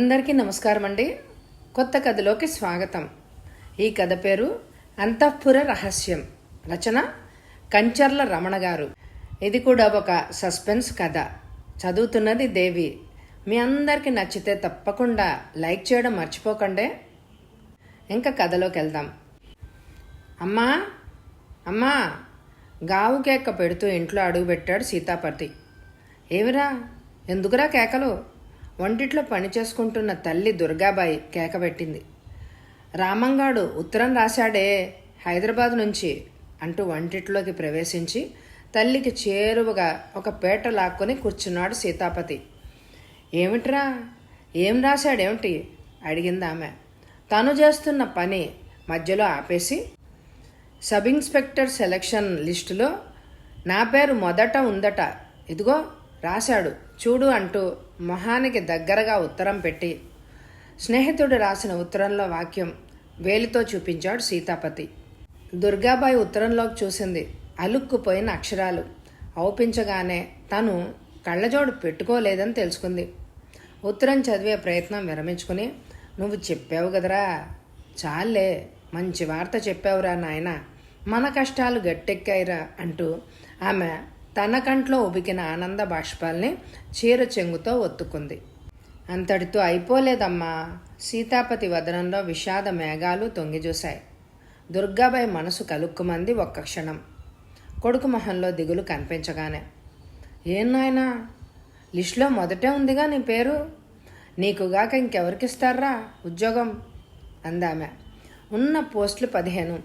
అందరికీ నమస్కారం అండి. కొత్త కథలోకి స్వాగతం. ఈ కథ పేరు అంతఃపుర రహస్యం. రచన కంచర్ల రమణ గారు. ఇది కూడా ఒక సస్పెన్స్ కథ. చదువుతున్నది దేవి. మీ అందరికీ నచ్చితే తప్పకుండా లైక్ చేయడం మర్చిపోకండి. ఇంకా కథలోకి వెళ్దాం. అమ్మా అమ్మా గావు కేక పెడుతూ ఇంట్లో అడుగుపెట్టాడు సీతాపతి. ఏమిరా, ఎందుకురా కేకలు? వంటిట్లో పని చేసుకుంటున్న తల్లి దుర్గాబాయి కేకబెట్టింది. రామంగాడు ఉత్తరం రాశాడే హైదరాబాద్ నుంచి అంటూ వంటిట్లోకి ప్రవేశించి తల్లికి చేరువగా ఒక పీట లాక్కొని కూర్చున్నాడు సీతాపతి. ఏమిట్రా, ఏం రాశాడేమిటి అడిగింది ఆమె. తను చేస్తున్న పని మధ్యలో ఆపేసి, సబ్ ఇన్స్పెక్టర్ సెలక్షన్ లిస్టులో నా పేరు మొదట ఉందట, ఇదిగో రాశాడు చూడు అంటూ మొహానికి దగ్గరగా ఉత్తరం పెట్టి స్నేహితుడు రాసిన ఉత్తరంలో వాక్యం వేలితో చూపించాడు సీతాపతి. దుర్గాబాయి ఉత్తరంలోకి చూసింది. అలుక్కుపోయిన అక్షరాలు. ఔపించగానే తను కళ్ళజోడు పెట్టుకోలేదని తెలుసుకుంది. ఉత్తరం చదివే ప్రయత్నం విరమించుకుని, నువ్వు చెప్పావు కదరా, చాలే, మంచి వార్త చెప్పావురా నాయన, మన కష్టాలు గట్టెక్కాయిరా అంటూ ఆమె తన కంట్లో ఉబికిన ఆనంద బాష్పాల్ని చీర చెంగుతో ఒత్తుకుంది. అంతటితో అయిపోలేదమ్మా. సీతాపతి వదనంలో విషాద మేఘాలు తొంగిచూశాయి. దుర్గాబాయి మనసు కలుక్కుమంది ఒక్క క్షణం. కొడుకు మొహంలో దిగులు కనిపించగానే, ఏం నాయనా, లిస్టులో మొదటే ఉందిగా నీ పేరు, నీకుగాక ఇంకెవరికిస్తారా ఉద్యోగం అందామె. ఉన్న పోస్టులు 15,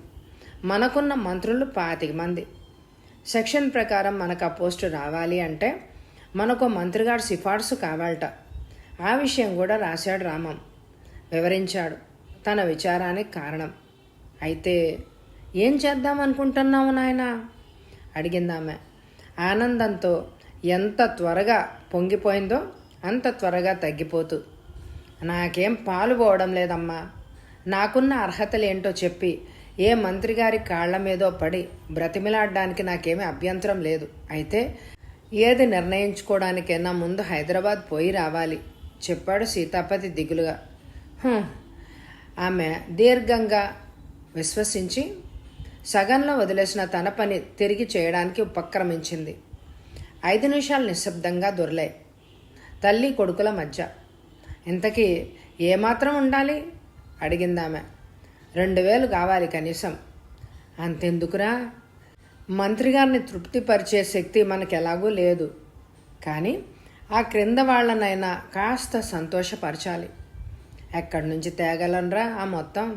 మనకున్న మంత్రులు 25 మంది. సెక్షన్ ప్రకారం మనకు ఆ పోస్టు రావాలి అంటే మనకు మంత్రిగాడు సిఫార్సు కావాలట. ఆ విషయం కూడా రాశాడు రామం. వివరించాడు తన విచారానికి కారణం. అయితే ఏం చేద్దామనుకుంటున్నావు నాయనా అడిగిందామె. ఆనందంతో ఎంత త్వరగా పొంగిపోయిందో అంత త్వరగా తగ్గిపోతూ, నాకేం పాలు పోవడం లేదమ్మా, నాకున్న అర్హతలేంటో చెప్పి ఏ మంత్రి గారి కాళ్ల మీదో పడి బ్రతిమిలాడడానికి నాకేమీ అభ్యంతరం లేదు. అయితే ఏది నిర్ణయించుకోవడానికైనా ముందు హైదరాబాద్ పోయి రావాలి చెప్పాడు సీతాపతి దిగులుగా. ఆమె దీర్ఘంగా విశ్వసించి సగంలో వదిలేసిన తన పని తిరిగి చేయడానికి ఉపక్రమించింది. 5 నిమిషాలు నిశ్శబ్దంగా దొరలాయి తల్లి కొడుకుల మధ్య. ఇంతకీ ఏమాత్రం ఉండాలి అడిగిందామె. 2000 కావాలి కనీసం. అంతెందుకురా, మంత్రిగారిని తృప్తిపరిచే శక్తి మనకెలాగూ లేదు, కానీ ఆ క్రింద వాళ్ళనైనా కాస్త సంతోషపరచాలి. ఎక్కడి నుంచి తేగలనరా ఆ మొత్తం?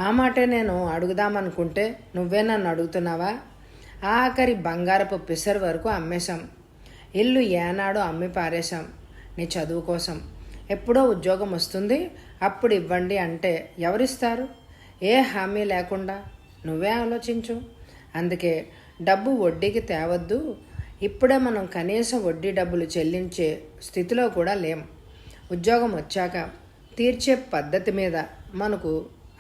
ఆ మాటే నేను అడుగుదామనుకుంటే నువ్వే నన్ను అడుగుతున్నావా? ఆఖరి బంగారపు పిసర్ వరకు అమ్మేశాం. ఇల్లు ఏనాడో అమ్మి పారేశాం నీ చదువు కోసం. ఎప్పుడో ఉద్యోగం వస్తుంది అప్పుడు ఇవ్వండి అంటే ఎవరిస్తారు? ఏ హామీ లేకుండా నువ్వే ఆలోచించు. అందుకే డబ్బు వడ్డీకి తేవద్దు. ఇప్పుడే మనం కనీసం వడ్డీ డబ్బులు చెల్లించే స్థితిలో కూడా లేం. ఉద్యోగం వచ్చాక తీర్చే పద్ధతి మీద మనకు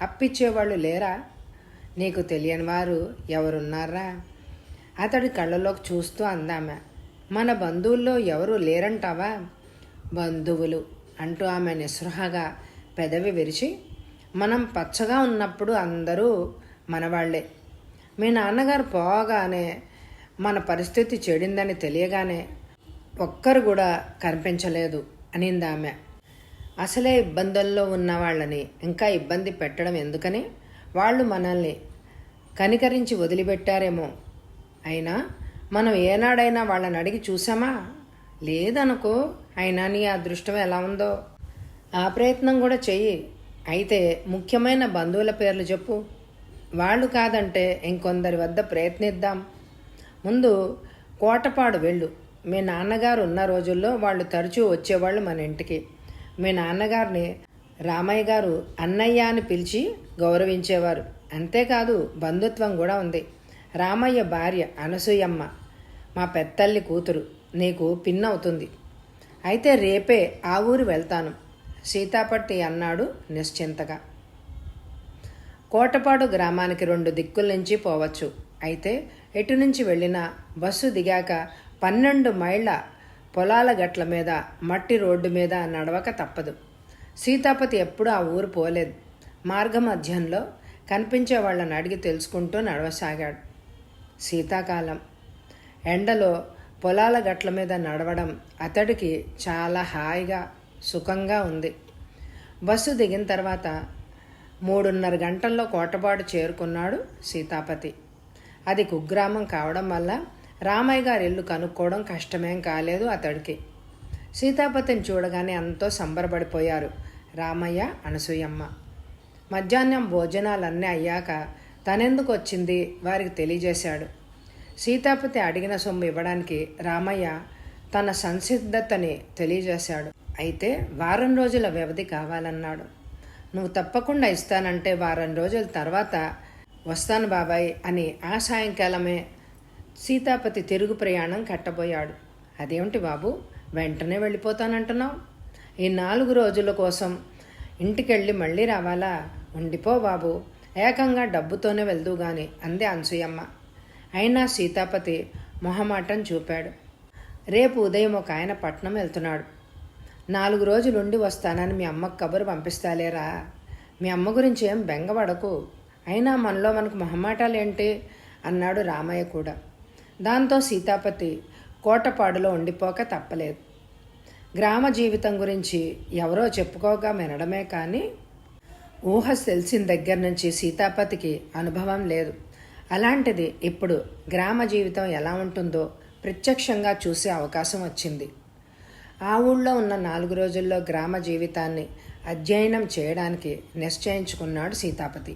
అప్పిచ్చేవాళ్ళు లేరా? నీకు తెలియని వారు ఎవరున్నారా? అతడి కళ్ళలోకి చూస్తూ అందామె. మన బంధువుల్లో ఎవరు లేరంటావా? బంధువులు అంటూ ఆమె నిస్పృహగా పెదవి విరిచి, మనం పచ్చగా ఉన్నప్పుడు అందరూ మనవాళ్లే. మీ నాన్నగారు పోగానే మన పరిస్థితి చెడిందని తెలియగానే ఒక్కరు కూడా కనిపించలేదు అనిందామె. అసలే ఇబ్బందుల్లో ఉన్న వాళ్ళని ఇంకా ఇబ్బంది పెట్టడం ఎందుకని వాళ్ళు మనల్ని కనికరించి వదిలిపెట్టారేమో. అయినా మనం ఏనాడైనా వాళ్ళని అడిగి చూసామా? లేదనుకో. అయినా నీ అదృష్టం ఎలా ఉందో ఆ ప్రయత్నం కూడా చెయ్యి. అయితే ముఖ్యమైన బంధువుల పేర్లు చెప్పు. వాళ్ళు కాదంటే ఇంకొందరి వద్ద ప్రయత్నిద్దాం. ముందు కోటపాడు వెళ్ళు. మీ నాన్నగారు ఉన్న రోజుల్లో వాళ్ళు తరచూ వచ్చేవాళ్ళు మన ఇంటికి. మీ నాన్నగారిని రామయ్య గారు అన్నయ్య అని పిలిచి గౌరవించేవారు. అంతేకాదు బంధుత్వం కూడా ఉంది. రామయ్య భార్య అనసూయమ్మ మా పెద్దల్లి కూతురు, నీకు పిన్నవుతుంది. అయితే రేపే ఆ ఊరు వెళ్తాను సీతాపతి అన్నాడు నిశ్చింతగా. కోటపాడు గ్రామానికి 2 దిక్కుల నుంచి పోవచ్చు. అయితే ఎటు నుంచి వెళ్ళినా బస్సు దిగాక 12 మైళ్ళ పొలాల గట్ల మీద మట్టి రోడ్డు మీద నడవక తప్పదు. సీతాపతి ఎప్పుడూ ఆ ఊరు పోలేదు. మార్గమధ్యంలో కనిపించే వాళ్ళని అడిగి తెలుసుకుంటూ నడవసాగాడు. శీతాకాలం. ఎండలో పొలాల గట్ల మీద నడవడం అతడికి చాలా హాయిగా సుఖంగా ఉంది. బస్సు దిగిన తర్వాత 3:30 గంటల్లో కోటపాడు చేరుకున్నాడు సీతాపతి. అది కుగ్రామం కావడం వల్ల రామయ్య గారి ఇల్లు కనుక్కోవడం కష్టమేం కాలేదు అతడికి. సీతాపతిని చూడగానే ఎంతో సంబరపడిపోయారు రామయ్య, అనసూయమ్మ. మధ్యాహ్నం భోజనాలన్నీ అయ్యాక తనెందుకు వచ్చింది వారికి తెలియజేశాడు. సీతాపతి అడిగిన సొమ్ము ఇవ్వడానికి రామయ్య తన సంసిద్ధతని తెలియజేశాడు. అయితే వారం రోజుల వ్యవధి కావాలన్నాడు. నువ్వు తప్పకుండా ఇస్తానంటే వారం రోజుల తర్వాత వస్తాను బాబాయ్ అని ఆ సాయంకాలమే సీతాపతి తిరుగు ప్రయాణం కట్టబోయాడు. అదేమిటి బాబు, వెంటనే వెళ్ళిపోతానంటున్నావు? ఈ 4 రోజుల కోసం ఇంటికెళ్ళి మళ్ళీ రావాలా? ఉండిపో బాబు, ఏకంగా డబ్బుతోనే వెళ్దూ గాని అంది అనసూయమ్మ. అయినా సీతాపతి మొహమాటం చూపాడు. రేపు ఉదయం ఒక ఆయన పట్నం వెళ్తున్నాడు. 4 రోజులుండి వస్తానని మీ అమ్మకు కబురు పంపిస్తాలేరా. మీ అమ్మ గురించి ఏం బెంగపడకు. అయినా మనలో మనకు మొహమాటాలేంటి అన్నాడు రామయ్య కూడా. దాంతో సీతాపతి కోటపాడులో ఉండిపోక తప్పలేదు. గ్రామ జీవితం గురించి ఎవరో చెప్పుకోగా వినడమే కానీ ఊహ తెలిసిన దగ్గర నుంచి సీతాపతికి అనుభవం లేదు. అలాంటిది ఇప్పుడు గ్రామ జీవితం ఎలా ఉంటుందో ప్రత్యక్షంగా చూసే అవకాశం వచ్చింది. ఆ ఊళ్ళో ఉన్న 4 రోజుల్లో గ్రామ జీవితాన్ని అధ్యయనం చేయడానికి నిశ్చయించుకున్నాడు సీతాపతి.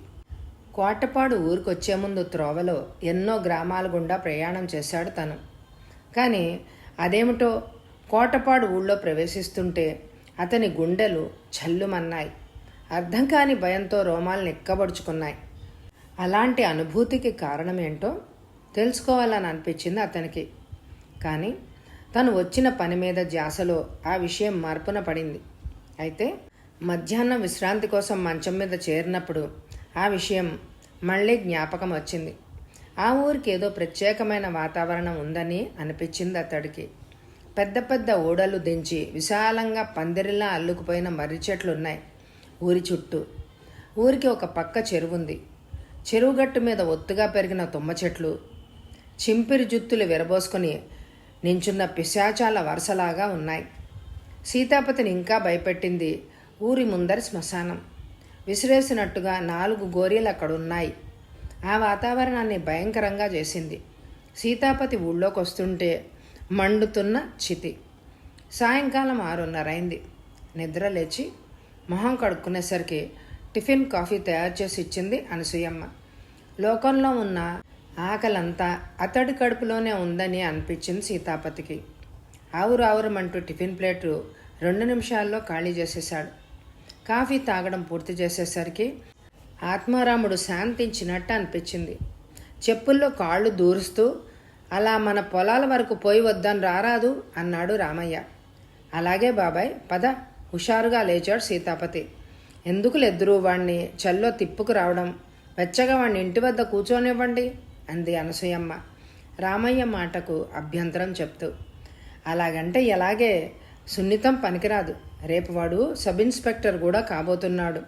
కోటపాడు ఊరికొచ్చే ముందు త్రోవలో ఎన్నో గ్రామాల గుండా ప్రయాణం చేశాడు తను. కానీ అదేమిటో కోటపాడు ఊళ్ళో ప్రవేశిస్తుంటే అతని గుండెలు చల్లుమన్నాయి. అర్థం కాని భయంతో రోమాలు నిక్కబడుచుకున్నాయి. అలాంటి అనుభూతికి కారణమేంటో తెలుసుకోవాలని అనిపించింది అతనికి. కానీ తను వచ్చిన పని మీద ధ్యాసలో ఆ విషయం మార్పున పడింది. అయితే మధ్యాహ్నం విశ్రాంతి కోసం మంచం మీద చేరినప్పుడు ఆ విషయం మళ్ళీ జ్ఞాపకం వచ్చింది. ఆ ఊరికి ఏదో ప్రత్యేకమైన వాతావరణం ఉందని అనిపించింది అతడికి. పెద్ద పెద్ద ఓడలు దించి విశాలంగా పందిరిలా అల్లుకుపోయిన మర్రి చెట్లున్నాయి ఊరి చుట్టూ. ఊరికి ఒక పక్క చెరువుంది. చెరువుగట్టు మీద ఒత్తుగా పెరిగిన తుమ్మ చెట్లు, చింపిరి జుత్తులు విరబోసుకొని నించున్న పిశాచాల వరుసలాగా ఉన్నాయి. సీతాపతిని ఇంకా భయపెట్టింది ఊరి ముందరి శ్మశానం. విసిరేసినట్టుగా 4 గోరీలు అక్కడున్నాయి. ఆ వాతావరణాన్ని భయంకరంగా చేసింది. సీతాపతి ఊళ్ళోకి వస్తుంటే మండుతున్న చితి. సాయంకాలం 6:30 అయింది. నిద్ర లేచి మొహం కడుక్కునేసరికి టిఫిన్ కాఫీ తయారు చేసి ఇచ్చింది అనసూయమ్మ. లోకంలో ఉన్న ఆకలంతా అతడి కడుపులోనే ఉందని అనిపించింది సీతాపతికి. ఆవురావురమంటూ టిఫిన్ ప్లేటు 2 నిమిషాల్లో ఖాళీ చేసేశాడు. కాఫీ తాగడం పూర్తి చేసేసరికి ఆత్మారాముడు శాంతించినట్టు అనిపించింది. చెప్పుల్లో కాళ్ళు దూరుస్తూ, అలా మన పొలాల వరకు పోయి వద్దని రారాదు అన్నాడు రామయ్య. అలాగే బాబాయ్, పద. హుషారుగా లేచాడు సీతాపతి. ఎందుకు లెద్దురు వాణ్ణి చల్లో తిప్పుకు రావడం, వెచ్చగా వాణ్ణి ఇంటి వద్ద కూర్చోనివ్వండి అంది అనసూయమ్మ రామయ్య మాటకు అభ్యంతరం చెప్తూ. అలాగంటే ఎలాగే, సున్నితం పనికిరాదు. రేపు వాడు సబ్ ఇన్స్పెక్టర్ కూడా కాబోతున్నాడు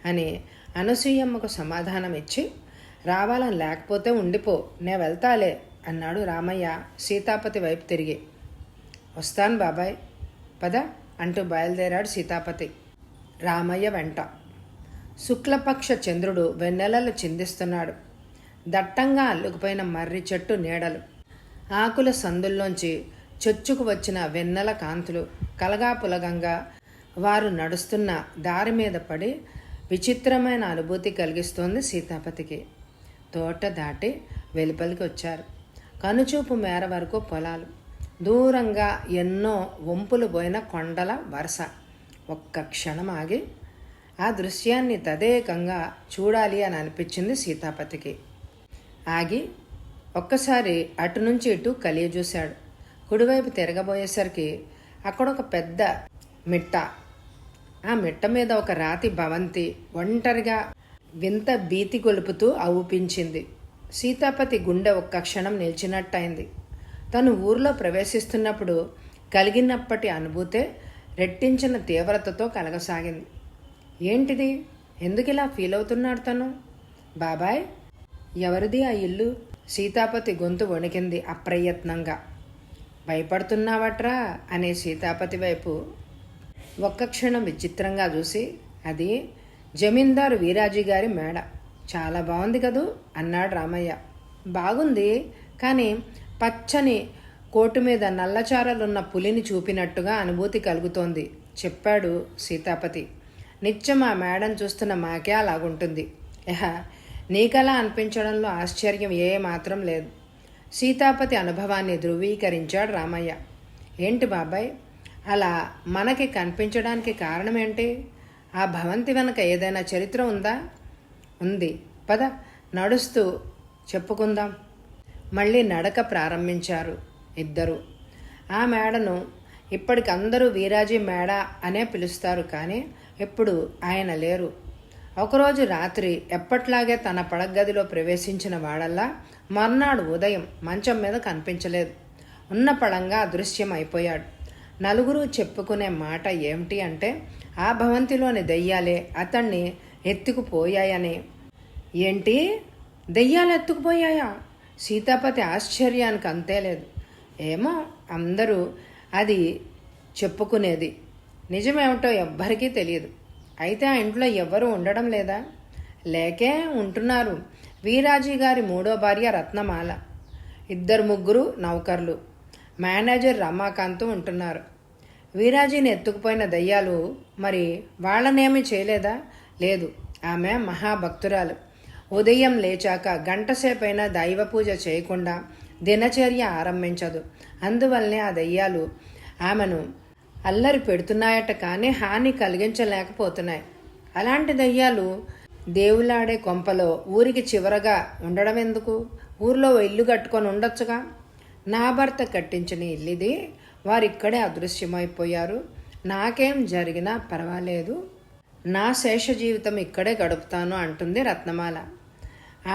అని అనసూయమ్మకు సమాధానం ఇచ్చి, రావాలని లేకపోతే ఉండిపో, నే వెళ్తాలే అన్నాడు రామయ్య సీతాపతి వైపు తిరిగి. వస్తాను బాబాయ్, పద అంటూ బయలుదేరాడు సీతాపతి రామయ్య వెంట. శుక్లపక్ష చంద్రుడు వెన్నెలలు చిందిస్తున్నాడు. దట్టంగా అల్లుకుపోయిన మర్రి చెట్టు నీడలు, ఆకుల సందుల్లోంచి చొచ్చుకు వచ్చిన వెన్నెల కాంతులు కలగాపులగంగా వారు నడుస్తున్న దారి మీద పడి విచిత్రమైన అనుభూతి కలిగిస్తోంది సీతాపతికి. తోట దాటి వెలుపలికి వచ్చారు. కనుచూపు మేర వరకు పొలాలు, దూరంగా ఎన్నో వంపులు పోయిన కొండల వరుస. ఒక్క క్షణం ఆగి ఆ దృశ్యాన్ని తదేకంగా చూడాలి అని అనిపించింది సీతాపతికి. ఆగి ఒక్కసారి అటు నుంచి ఇటు కలియ చూశాడు. కుడివైపు తిరగబోయేసరికి అక్కడొక పెద్ద మిట్ట. ఆ మిట్ట మీద ఒక రాతి భవంతి ఒంటరిగా వింత భీతి గొలుపుతూ అవుపించింది. సీతాపతి గుండె ఒక్క క్షణం నిలిచినట్టయింది. తను ఊర్లో ప్రవేశిస్తున్నప్పుడు కలిగినప్పటి అనుభూతే రెట్టించిన తీవ్రతతో కలగసాగింది. ఏంటిది? ఎందుకు ఇలా ఫీల్ అవుతున్నాడు తను? బాబాయ్, ఎవరిది ఆ ఇల్లు? సీతాపతి గొంతు వణికింది అప్రయత్నంగా. భయపడుతున్నావట్రా అనే సీతాపతి వైపు ఒక్క క్షణం విచిత్రంగా చూసి, అది జమీందారు వీరాజీ గారి మేడ. చాలా బాగుంది కదూ అన్నాడు రామయ్య. బాగుంది, కానీ పచ్చని కోటు మీద నల్లచారలున్న పులిని చూపినట్టుగా అనుభూతి కలుగుతోంది చెప్పాడు సీతాపతి. నిత్యం ఆ మేడను చూస్తున్న మాకే అలాగుంటుంది. నీకలా అనిపించడంలో ఆశ్చర్యం ఏ మాత్రం లేదు. సీతాపతి అనుభవాన్ని ధృవీకరించాడు రామయ్య. ఏంటి బాబాయ్, అలా మనకి కనిపించడానికి కారణమేంటి? ఆ భవంతి వెనక ఏదైనా చరిత్ర ఉందా? ఉంది, పద నడుస్తూ చెప్పుకుందాం. మళ్ళీ నడక ప్రారంభించారు ఇద్దరు. ఆ మేడను ఇప్పటికి అందరూ వీరాజీ మేడ అనే పిలుస్తారు, కానీ ఇప్పుడు ఆయన లేరు. ఒకరోజు రాత్రి ఎప్పట్లాగే తన పడగదిలో ప్రవేశించిన వాడల్లా మర్నాడు ఉదయం మంచం మీద కనిపించలేదు. ఉన్న పళంగా అదృశ్యం అయిపోయాడు. నలుగురు చెప్పుకునే మాట ఏమిటి అంటే, ఆ భవంతిలోని దెయ్యాలే అతన్ని ఎత్తుకుపోయాయని. ఏంటి, దెయ్యాలు ఎత్తుకుపోయాయా? సీతాపతి ఆశ్చర్యానికి అంతే లేదు. ఏమో, అందరూ అది చెప్పుకునేది. నిజమేమిటో ఎవ్వరికీ తెలియదు. అయితే ఆ ఇంట్లో ఎవ్వరూ ఉండడం లేదా? లేకే ఉంటున్నారు. వీరాజీ గారి 3వ భార్య రత్నమాల, 2-3 నౌకర్లు, మేనేజర్ రమాకాంత్ ఉంటున్నారు. వీరాజీని ఎత్తుకుపోయిన దయ్యాలు మరి వాళ్ళనేమీ చేయలేదా? లేదు, ఆమె మహాభక్తురాలు. ఉదయం లేచాక గంటసేపైనా దైవ పూజ చేయకుండా దినచర్య ఆరంభించదు. అందువల్లనే ఆ దయ్యాలు ఆమెను అల్లరి పెడుతున్నాయట, కానీ హాని కలిగించలేకపోతున్నాయి. అలాంటి దయ్యాలు దేవులాడే కొంపలో ఊరికి చివరగా ఉండడం ఎందుకు? ఊర్లో ఇల్లు కట్టుకొని ఉండొచ్చుగా. నా భర్త కట్టించిన ఇల్లుది, వారిక్కడే అదృశ్యమైపోయారు. నాకేం జరిగినా పర్వాలేదు, నా శేష జీవితం ఇక్కడే గడుపుతాను అంటుంది రత్నమాల.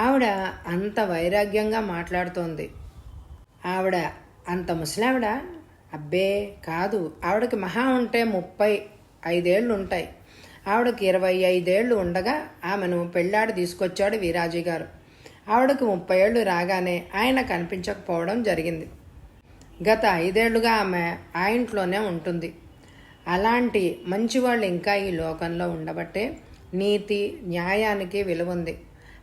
ఆవిడ అంత వైరాగ్యంగా మాట్లాడుతోంది. ఆవిడ అంత ముసలావిడ? అబ్బే కాదు, ఆవిడకి మహా ఉంటే 35 ఉంటాయి. ఆవిడకి 25 ఉండగా ఆమెను పెళ్ళాడి తీసుకొచ్చాడు వీరాజీ గారు. ఆవిడకు 30 రాగానే ఆయన కనిపించకపోవడం జరిగింది. గత 5 ఆమె ఆ ఇంట్లోనే ఉంటుంది. అలాంటి మంచివాళ్ళు ఇంకా ఈ లోకంలో ఉండబట్టే నీతి న్యాయానికి విలువుంది.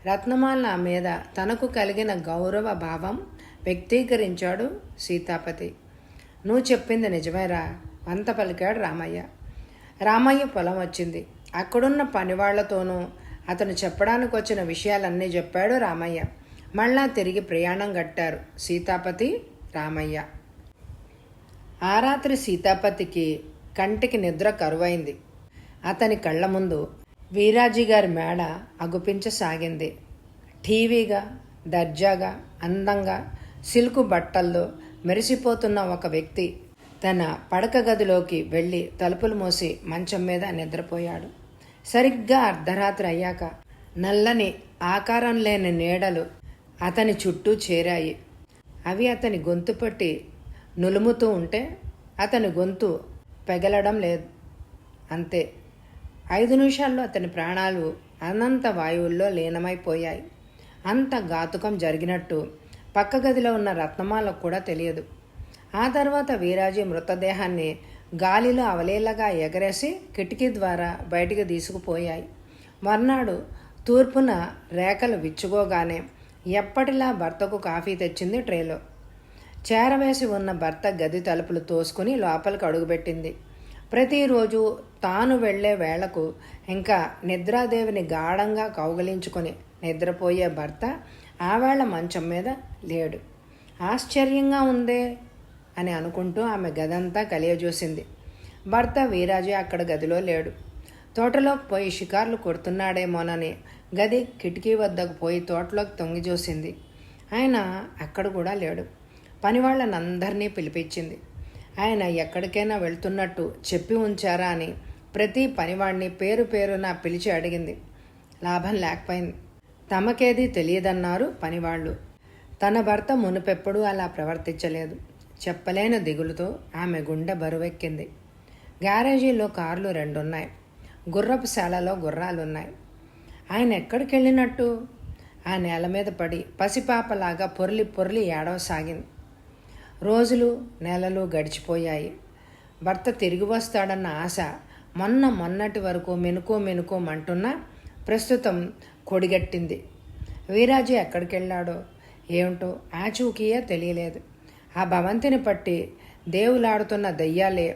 రత్నమాల మీద తనకు కలిగిన గౌరవ భావం వ్యక్తీకరించాడు సీతాపతి. నువ్వు చెప్పింది నిజమేరా, వంత పలికాడు రామయ్య. రామయ్య పొలం వచ్చింది. అక్కడున్న పనివాళ్లతోనూ అతను చెప్పడానికి వచ్చిన విషయాలన్నీ చెప్పాడు రామయ్య. మళ్ళా తిరిగి ప్రయాణం గట్టారు సీతాపతి, రామయ్య. ఆ రాత్రి సీతాపతికి కంటికి నిద్ర కరువైంది. అతని కళ్ళ ముందు వీరాజీ గారి మేడ అగుపించసాగింది. టీవీగా, దర్జాగా, అందంగా, సిల్కు బట్టల్లో మెరిసిపోతున్న ఒక వ్యక్తి తన పడక గదిలోకి వెళ్ళి తలుపులు మూసి మంచం మీద నిద్రపోయాడు. సరిగ్గా అర్ధరాత్రి అయ్యాక నల్లని ఆకారం లేని నీడలు అతని చుట్టూ చేరాయి. అవి అతని గొంతు పట్టి నులుముతూ ఉంటే అతని గొంతు పెగలడం లేదు. అంతే, 5 నిమిషాల్లో అతని ప్రాణాలు అనంత వాయువుల్లో లీనమైపోయాయి. అంత ఘాతుకం జరిగినట్టు పక్క గదిలో ఉన్న రత్నమాలకు కూడా తెలియదు. ఆ తర్వాత వీరాజీ మృతదేహాన్ని గాలిలో అవలీలగా ఎగరేసి కిటికీ ద్వారా బయటికి తీసుకుపోయాయి. మర్నాడు తూర్పున రేఖలు విచ్చుకోగానే ఎప్పటిలా భర్తకు కాఫీ తెచ్చింది ట్రేలో. చేరవేసి ఉన్న భర్త గది తలుపులు తోసుకుని లోపలికి అడుగుపెట్టింది. ప్రతిరోజు తాను వెళ్లే వేళకు ఇంకా నిద్రాదేవిని గాఢంగా కౌగిలించుకొని నిద్రపోయే భర్త ఆవేళ మంచం మీద లేడు. ఆశ్చర్యంగా ఉందే అని అనుకుంటూ ఆమె గదంతా కలియజూసింది. భర్త వీరాజీ అక్కడ గదిలో లేడు. తోటలోకి పోయి షికార్లు కొడుతున్నాడేమోనని గది కిటికీ వద్దకు పోయి తోటలోకి తొంగి చూసింది. ఆయన అక్కడ కూడా లేడు. పనివాళ్ళనందరినీ పిలిపించింది. ఆయన ఎక్కడికైనా వెళ్తున్నట్టు చెప్పి ఉంచారా అని ప్రతి పనివాడిని పేరు పేరున పిలిచి అడిగింది. లాభం లేకపోయింది. తమకేది తెలియదన్నారు పనివాళ్ళు. తన భర్త మునుపెప్పుడూ అలా ప్రవర్తించలేదు. చెప్పలేని దిగులుతో ఆమె గుండె బరువెక్కింది. గ్యారేజీలో కార్లు 2 ఉన్నాయి. గుర్రపు శాలలో గుర్రాలున్నాయి. ఆయన ఎక్కడికి వెళ్ళినట్టు? ఆ నేల మీద పడి పసిపాపలాగా పొర్లి పొర్లి ఏడవసాగింది. రోజులు నెలలు గడిచిపోయాయి. భర్త తిరిగి వస్తాడన్న ఆశ మొన్నటి వరకు మెనుకోమంటున్నా ప్రస్తుతం కొడిగట్టింది. వీరాజీ ఎక్కడికి వెళ్ళాడో ఏమిటో ఆచూకీయే తెలియలేదు. ఆ భవంతిని పట్టి దేవులాడుతున్న దయ్యాలే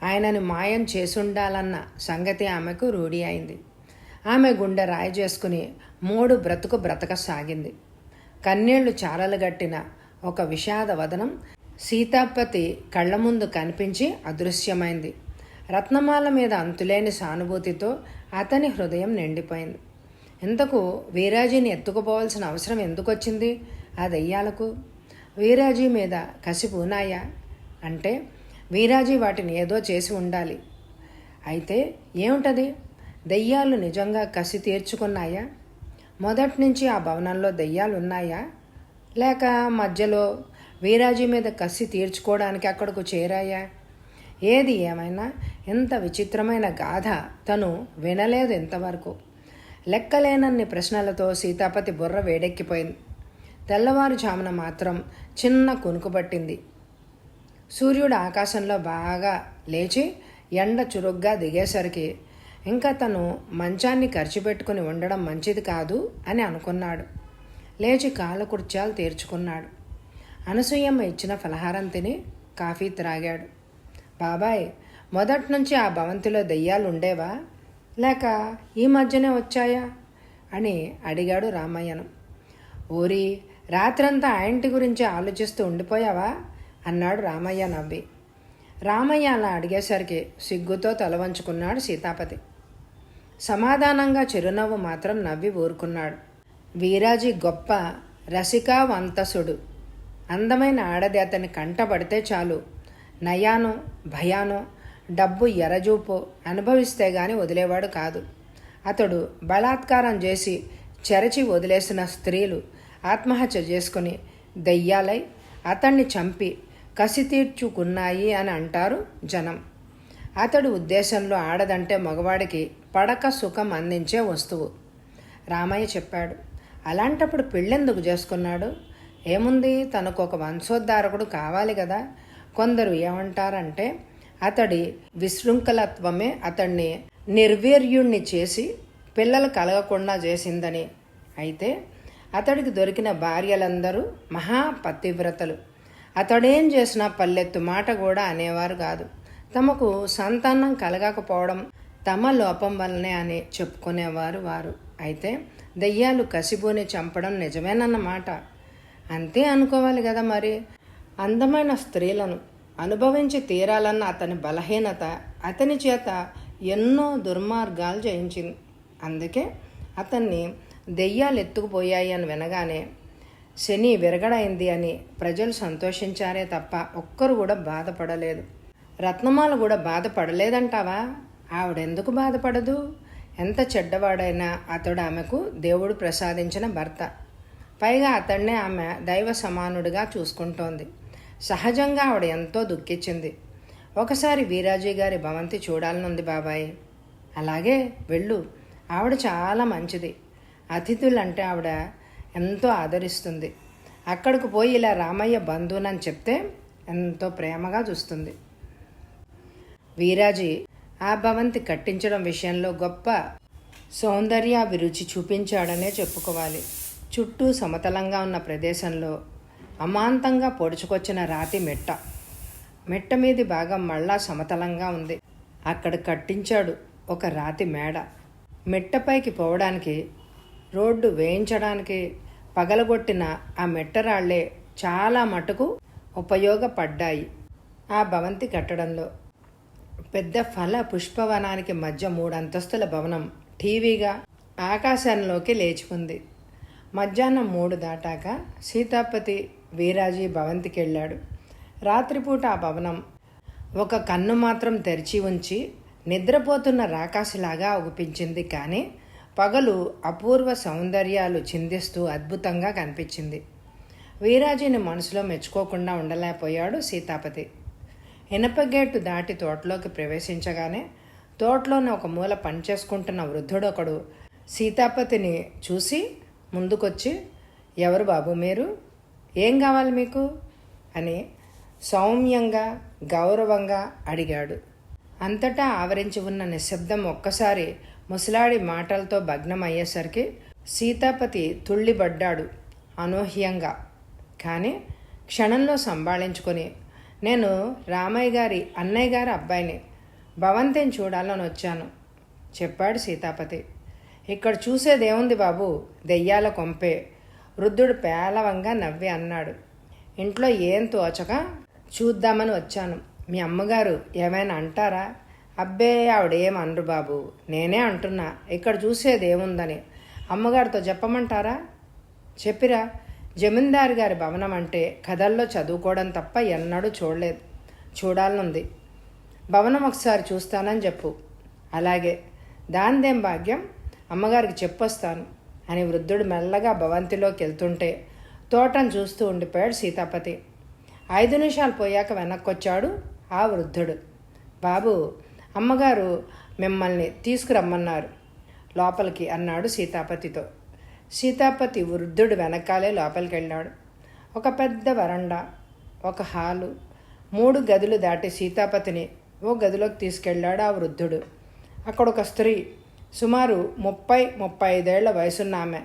ఆయనని మాయం చేసుండాలన్న సంగతి ఆమెకు రూఢి అయింది. ఆమె గుండె రాయి చేసుకుని బ్రతకసాగింది. కన్నీళ్లు చారలుగట్టిన ఒక విషాద వదనం సీతాపతి కళ్ల ముందు కనిపించి అదృశ్యమైంది. రత్నమాల మీద అంతులేని సానుభూతితో అతని హృదయం నిండిపోయింది. ఇంతకు వీరాజీని ఎత్తుకుపోవాల్సిన అవసరం ఎందుకొచ్చింది ఆ దయ్యాలకు? వీరాజీ మీద కసి పూనాయా? అంటే వీరాజీ వాటిని ఏదో చేసి ఉండాలి. అయితే ఏమిటది? దయ్యాలు నిజంగా కసి తీర్చుకున్నాయా? మొదటి నుంచి ఆ భవనంలో దయ్యాలున్నాయా? లేక మధ్యలో వీరాజీ మీద కసి తీర్చుకోవడానికి అక్కడకు చేరాయా? ఏది ఏమైనా ఎంత విచిత్రమైన గాథ తను వినలేదు ఇంతవరకు. లెక్కలేనన్ని ప్రశ్నలతో సీతాపతి బుర్ర వేడెక్కిపోయింది. తెల్లవారుజామున మాత్రం చిన్న కునుకు పట్టింది. సూర్యుడు ఆకాశంలో బాగా లేచి ఎండ చురుగ్గా దిగేసరికి ఇంకా తను మంచాన్ని ఖర్చుపెట్టుకుని ఉండడం మంచిది కాదు అని అనుకున్నాడు. లేచి కాలకృత్యాలు తీర్చుకున్నాడు. అనసూయమ్మ ఇచ్చిన ఫలహారం తిని కాఫీ త్రాగాడు. బాబాయ్, మొదటి నుంచి ఆ భవంతిలో దెయ్యాలు ఉండేవా లేక ఈ మధ్యనే వచ్చాయా అని అడిగాడు రామయ్యను. ఊరి రాత్రంతా ఆ ఇంటి గురించి ఆలోచిస్తూ ఉండిపోయావా అన్నాడు రామయ్య నవ్వి. రామయ్య అలా అడిగేసరికి సిగ్గుతో తలవంచుకున్నాడు సీతాపతి. సమాధానంగా చిరునవ్వు మాత్రం నవ్వి ఊరుకున్నాడు. వీరాజీ గొప్ప రసికావంతసుడు. అందమైన ఆడది అతని కంటపడితే చాలు నయానో భయానో డబ్బు ఎరజూపో అనుభవిస్తే గాని వదిలేవాడు కాదు. అతడు బలాత్కారం చేసి చెరచి వదిలేసిన స్త్రీలు ఆత్మహత్య చేసుకుని దెయ్యాలై అతన్ని చంపి కసి తీర్చుకున్నాయి అని అంటారు జనం. అతడు ఉద్దేశంలో ఆడదంటే మగవాడికి పడక సుఖం అందించే వస్తువు. రామయ్య చెప్పాడు. అలాంటప్పుడు పెళ్ళెందుకు చేసుకున్నాడు? ఏముంది, తనకు ఒక వంశోద్ధారకుడు కావాలి కదా. కొందరు ఏమంటారంటే అతడి విశృంఖలత్వమే అతన్ని నిర్వీర్యుణ్ణి చేసి పిల్లలు కలగకుండా చేసిందని. అయితే అతడికి దొరికిన భార్యలందరూ మహాపతివ్రతలు. అతడేం చేసినా పల్లెత్తు మాట కూడా అనేవారు కాదు. తమకు సంతానం కలగకపోవడం తమ లోపం వల్లనే అని చెప్పుకునేవారు వారు. అయితే దెయ్యాలు కసిబూని చంపడం నిజమేనన్నమాట. అంతే అనుకోవాలి కదా మరి. అందమైన స్త్రీలను అనుభవించి తీరాలన్న అతని బలహీనత అతని చేత ఎన్నో దుర్మార్గాలు చేయించింది. అందుకే అతన్ని దెయ్యాలు ఎత్తుకుపోయాయి అని వినగానే శని విరగడైంది అని ప్రజలు సంతోషించారే తప్ప ఒక్కరు కూడా బాధపడలేదు. రత్నమాల కూడా బాధపడలేదంటావా? ఆవిడెందుకు బాధపడదు? ఎంత చెడ్డవాడైనా అతడు ఆమెకు దేవుడు ప్రసాదించిన భర్త. పైగా అతన్నే ఆమె దైవ సమానుడిగా చూసుకుంటోంది. సహజంగా ఆవిడ ఎంతో దుఃఖించింది. ఒకసారి వీరాజీ గారి భవంతి చూడాలనుంది బాబాయ్. అలాగే వెళ్ళు, ఆవిడ చాలా మంచిది. అతిథులంటే ఆవిడ ఎంతో ఆదరిస్తుంది. అక్కడికి పోయి ఇలా రామయ్య బంధువునని చెప్తే ఎంతో ప్రేమగా చూస్తుంది. వీరాజీ ఆ భవంతి కట్టించడం విషయంలో గొప్ప సౌందర్యాభిరుచి చూపించాడనే చెప్పుకోవాలి. చుట్టూ సమతలంగా ఉన్న ప్రదేశంలో అమాంతంగా పొడుచుకొచ్చిన రాతి మెట్ట మీది భాగం మళ్ళా సమతలంగా ఉంది. అక్కడ కట్టించాడు ఒక రాతి మేడ. మెట్టపైకి పోవడానికి రోడ్డు వేయించడానికి పగలగొట్టిన ఆ మెట్టరాళ్లే చాలా మటుకు ఉపయోగపడ్డాయి ఆ భవంతి కట్టడంలో. పెద్ద ఫల పుష్పవనానికి మధ్య 3 అంతస్తుల భవనం టీవీగా ఆకాశంలోకి లేచిపోయింది. మధ్యాహ్నం 3 దాటాక సీతాపతి వీరాజీ భవంతికి వెళ్ళాడు. రాత్రిపూట ఆ భవనం ఒక కన్ను మాత్రం తెరిచి ఉంచి నిద్రపోతున్న రాకాసిలాగా అగుపించింది. కానీ పగలు అపూర్వ సౌందర్యాలు చిందిస్తూ అద్భుతంగా కనిపించింది. వీరాజీని మనసులో మెచ్చుకోకుండా ఉండలేకపోయాడు సీతాపతి. ఇనపగేటు దాటి తోటలోకి ప్రవేశించగానే తోటలోని ఒక మూల పనిచేసుకుంటున్న వృద్ధుడొకడు సీతాపతిని చూసి ముందుకొచ్చి, ఎవరు బాబు మీరు, ఏం కావాలి మీకు అని సౌమ్యంగా గౌరవంగా అడిగాడు. అంతటా ఆవరించి ఉన్న నిశ్శబ్దం ఒక్కసారి ముసలాడి మాటలతో భగ్నమయ్యేసరికి సీతాపతి తుళ్ళిబడ్డాడు అనూహ్యంగా. కానీ క్షణంలో సంభాళించుకొని, నేను రామయ్య గారి అన్నయ్య గారి అబ్బాయిని, భవంతిని చూడాలని వచ్చాను చెప్పాడు సీతాపతి. ఇక్కడ చూసేదేముంది బాబు, దెయ్యాల కొంపే, వృద్ధుడు పేలవంగా నవ్వి అన్నాడు. ఇంట్లో ఏం తోచక చూద్దామని వచ్చాను. మీ అమ్మగారు ఏమైనా అంటారా? అబ్బే, ఆవిడేం అనరు బాబు, నేనే అంటున్నా ఇక్కడ చూసేదేముందని. అమ్మగారితో చెప్పమంటారా? చెప్పిరా. జమీందారు గారి భవనం అంటే కథల్లో చదువుకోవడం తప్ప ఎన్నడూ చూడలేదు, చూడాలనుంది. భవనం ఒకసారి చూస్తానని చెప్పు. అలాగే, దానిదేం భాగ్యం, అమ్మగారికి చెప్పొస్తాను అని వృద్ధుడు మెల్లగా భవంతిలోకి వెళ్తుంటే తోటను చూస్తూ ఉండిపోయాడు సీతాపతి. 5 నిమిషాలు పోయాక వెనక్కొచ్చాడు ఆ వృద్ధుడు. బాబు, అమ్మగారు మిమ్మల్ని తీసుకురమ్మన్నారు లోపలికి అన్నాడు సీతాపతితో. సీతాపతి వృద్ధుడు వెనకాలే లోపలికి వెళ్ళాడు. ఒక పెద్ద వరండా, ఒక హాలు, 3 గదులు దాటి సీతాపతిని ఓ గదిలోకి తీసుకెళ్ళాడు ఆ వృద్ధుడు. అక్కడ ఒక స్త్రీ, సుమారు 30-35 ఏళ్ల వయసున్న ఆమె,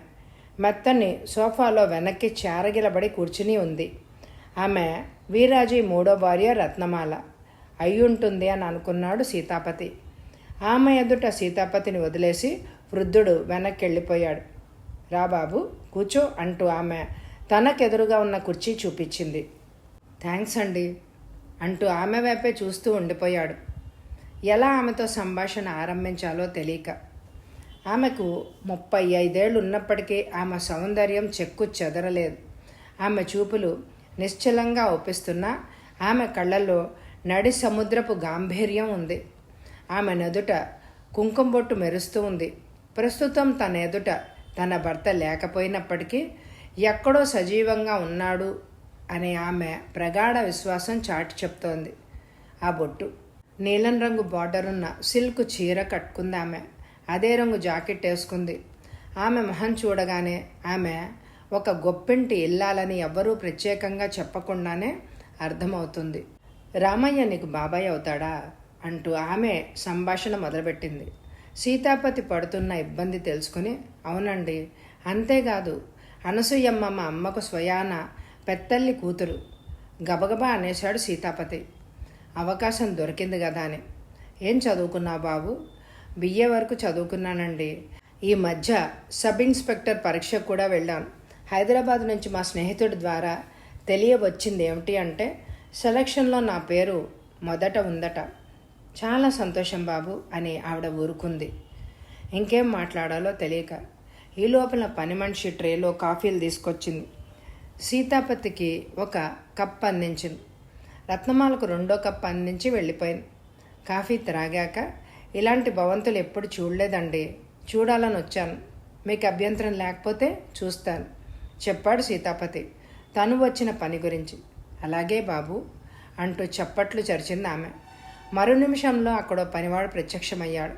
మెత్తని సోఫాలో వెనక్కి చేరగిలబడి కూర్చుని ఉంది. ఆమె వీరాజీ 3వ భార్య రత్నమాల అయ్యుంటుంది అని అనుకున్నాడు సీతాపతి. ఆమె ఎదుట సీతాపతిని వదిలేసి వృద్ధుడు వెనక్కి వెళ్ళిపోయాడు. రా బాబు, కూర్చో అంటూ ఆమె తనకెదురుగా ఉన్న కుర్చీ చూపించింది. థ్యాంక్స్ అండి అంటూ ఆమె వైపే చూస్తూ ఉండిపోయాడు. ఎలా ఆమెతో సంభాషణ ఆరంభించాలో తెలియక. ఆమెకు 35 ఏళ్ళు ఉన్నప్పటికీ ఆమె సౌందర్యం చెక్కు చెదరలేదు. ఆమె చూపులు నిశ్చలంగా ఒప్పిస్తున్నా ఆమె కళ్ళల్లో నడి సముద్రపు గాంభీర్యం ఉంది. ఆమె నెదుట కుంకుమ బొట్టు మెరుస్తూ ఉంది. ప్రస్తుతం తన ఎదుట తన భర్త లేకపోయినప్పటికీ ఎక్కడో సజీవంగా ఉన్నాడు అనే ఆమె ప్రగాఢ విశ్వాసం చాటి చెప్తోంది. ఆ బొట్టు నీలం రంగు బార్డర్ ఉన్న సిల్క్ చీర కట్టుకుంది ఆమె. అదే రంగు జాకెట్ వేసుకుంది. ఆమె మొహం చూడగానే ఆమె ఒక గొప్పింటి ఇల్లాలని ఎవ్వరూ ప్రత్యేకంగా చెప్పకుండానే అర్థమవుతుంది. రామయ్య నీకు బాబాయ్ అవుతాడా అంటూ ఆమె సంభాషణ మొదలుపెట్టింది. సీతాపతి పడుతున్న ఇబ్బంది తెలుసుకుని, అవునండి, అంతేకాదు అనసూయమ్మ మా అమ్మకు స్వయాన పెత్తల్లి కూతురు గబగబా అనేశాడు సీతాపతి. అవకాశం దొరికింది కదా అని. ఏం చదువుకున్నావు బాబు? BA వరకు చదువుకున్నానండి. ఈ మధ్య సబ్ ఇన్స్పెక్టర్ పరీక్షకు కూడా వెళ్ళాను. హైదరాబాద్ నుంచి మా స్నేహితుడి ద్వారా తెలియవచ్చింది ఏమిటి అంటే సెలక్షన్లో నా పేరు మొదట ఉందట. చాలా సంతోషం బాబు అని ఆవిడ ఊరుకుంది. ఇంకేం మాట్లాడాలో తెలియక ఈ లోపల పని మనిషి ట్రేలో కాఫీలు తీసుకొచ్చింది. సీతాపతికి ఒక కప్ అందించింది. రత్నమాలకు 2వ కప్ అందించి వెళ్ళిపోయింది. కాఫీ త్రాగాక, ఇలాంటి భవంతులు ఎప్పుడు చూడలేదండి, చూడాలని వచ్చాను, మీకు అభ్యంతరం లేకపోతే చూస్తాను చెప్పాడు సీతాపతి తను వచ్చిన పని గురించి. అలాగే బాబు అంటూ చప్పట్లు చరిచింది ఆమె. మరో నిమిషంలో అక్కడో పనివాడు ప్రత్యక్షమయ్యాడు.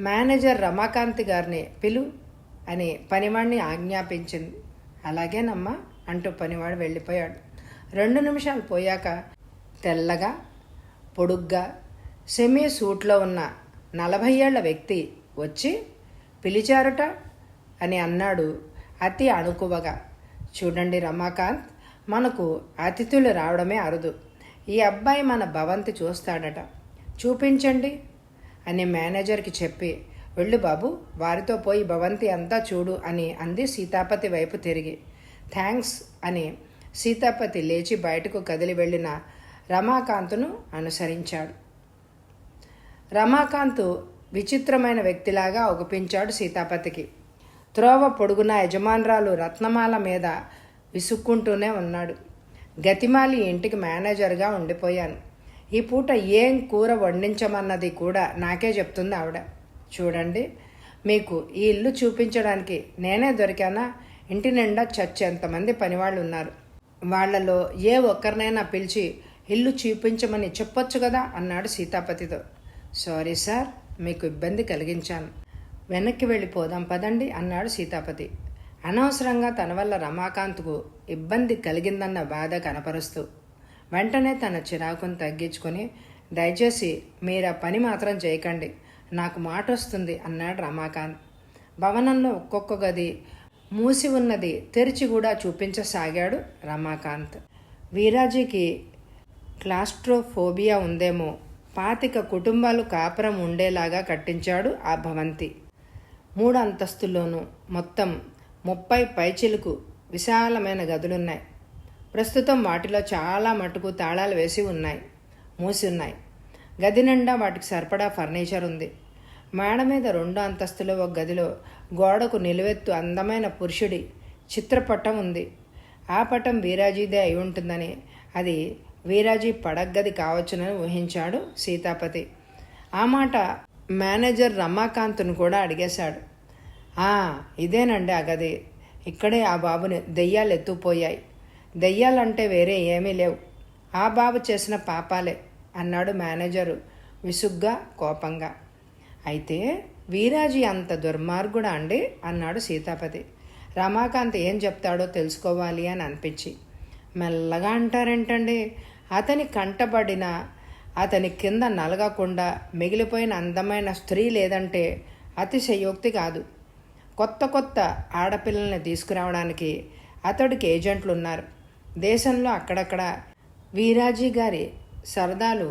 మేనేజర్ రమాకాంత్ గారిని పిలు అని పనివాడిని ఆజ్ఞాపించింది. అలాగేనమ్మా అంటూ పనివాడు వెళ్ళిపోయాడు. 2 నిమిషాలు పోయాక తెల్లగా పొడుగ్గా సెమీ సూట్లో ఉన్న 40 ఏళ్ల వ్యక్తి వచ్చి, పిలిచారట అని అన్నాడు అతి అణుకువగా. చూడండి రమాకాంత్, మనకు అతిథులు రావడమే అరుదు. ఈ అబ్బాయి మన భవంతి చూస్తాడట, చూపించండి అని మేనేజర్కి చెప్పి, వెళ్ళు బాబు, వారితో పోయి భవంతి అంతా చూడు అని అంది సీతాపతి వైపు తిరిగి. థ్యాంక్స్ అని సీతాపతి లేచి బయటకు కదిలి వెళ్ళిన రమాకాంత్ను అనుసరించాడు. రమాకాంత్ విచిత్రమైన వ్యక్తిలాగా ఒగిపించాడు సీతాపతికి. త్రోవ పొడుగున యజమానురాలు రత్నమాల మీద విసుక్కుంటూనే ఉన్నాడు. గతిమాలి ఇంటికి మేనేజర్గా ఉండిపోయాను. ఈ పూట ఏం కూర వండించమన్నది కూడా నాకే చెప్తుంది ఆవిడ. చూడండి, మీకు ఈ ఇల్లు చూపించడానికి నేనే దొరికానా? ఇంటి నిండా చచ్చేంతమంది పనివాళ్ళు ఉన్నారు. వాళ్లలో ఏ ఒక్కరినైనా పిలిచి ఇల్లు చూపించమని చెప్పొచ్చు కదా అన్నాడు సీతాపతితో. సారీ సార్, మీకు ఇబ్బంది కలిగించాను. వెనక్కి వెళ్ళిపోదాం పదండి అన్నాడు సీతాపతి. అనవసరంగా తన వల్ల రమాకాంత్కు ఇబ్బంది కలిగిందన్న బాధ కనపరుస్తూ వెంటనే తన చిరాకును తగ్గించుకొని, దయచేసి మీరా పని మాత్రం చేయకండి, నాకు మాట వస్తుంది అన్నాడు రమాకాంత్. భవనంలో ఒక్కొక్క గది మూసి ఉన్నది తెరిచి కూడా చూపించసాగాడు రమాకాంత్. వీరాజీకి క్లాస్ట్రోఫోబియా ఉందేమో, 25 కుటుంబాలు కాపురం ఉండేలాగా కట్టించాడు ఆ భవంతి. 3 అంతస్తుల్లోనూ మొత్తం 30 పైచిలుకు విశాలమైన గదులున్నాయి. ప్రస్తుతం వాటిలో చాలా మటుకు తాళాలు వేసి ఉన్నాయి, మూసి ఉన్నాయి. గది నిండా వాటికి సరిపడా ఫర్నిచర్ ఉంది. మేడ మీద 2 అంతస్తులో ఒక గదిలో గోడకు నిలువెత్తు అందమైన పురుషుడి చిత్రపటం ఉంది. ఆ పటం వీరాజీదే అయి ఉంటుందని, అది వీరాజీ పడగ్గది కావచ్చునని ఊహించాడు సీతాపతి. ఆ మాట మేనేజర్ రమాకాంత్ను కూడా అడిగేశాడు. ఇదేనండి ఆ గది, ఇక్కడే ఆ బాబుని దెయ్యాలు ఎత్తుపోయాయి. దెయ్యాలంటే వేరే ఏమీ లేవు, ఆ బాబు చేసిన పాపాలే అన్నాడు మేనేజరు విసుగ్గా, కోపంగా. అయితే వీరాజీ అంత దుర్మార్గుడా అండి అన్నాడు సీతాపతి. రమాకాంత్ ఏం చెప్తాడో తెలుసుకోవాలి అని అనిపించి, మెల్లగా అంటారేంటండి, అతని కంటబడిన అతని కింద నలగకుండా మిగిలిపోయిన అందమైన స్త్రీ లేదంటే అతిశయోక్తి కాదు. కొత్త కొత్త ఆడపిల్లల్ని తీసుకురావడానికి అతడికి ఏజెంట్లు ఉన్నారు. దేశంలో అక్కడక్కడ వీరాజీ గారి సరదాలు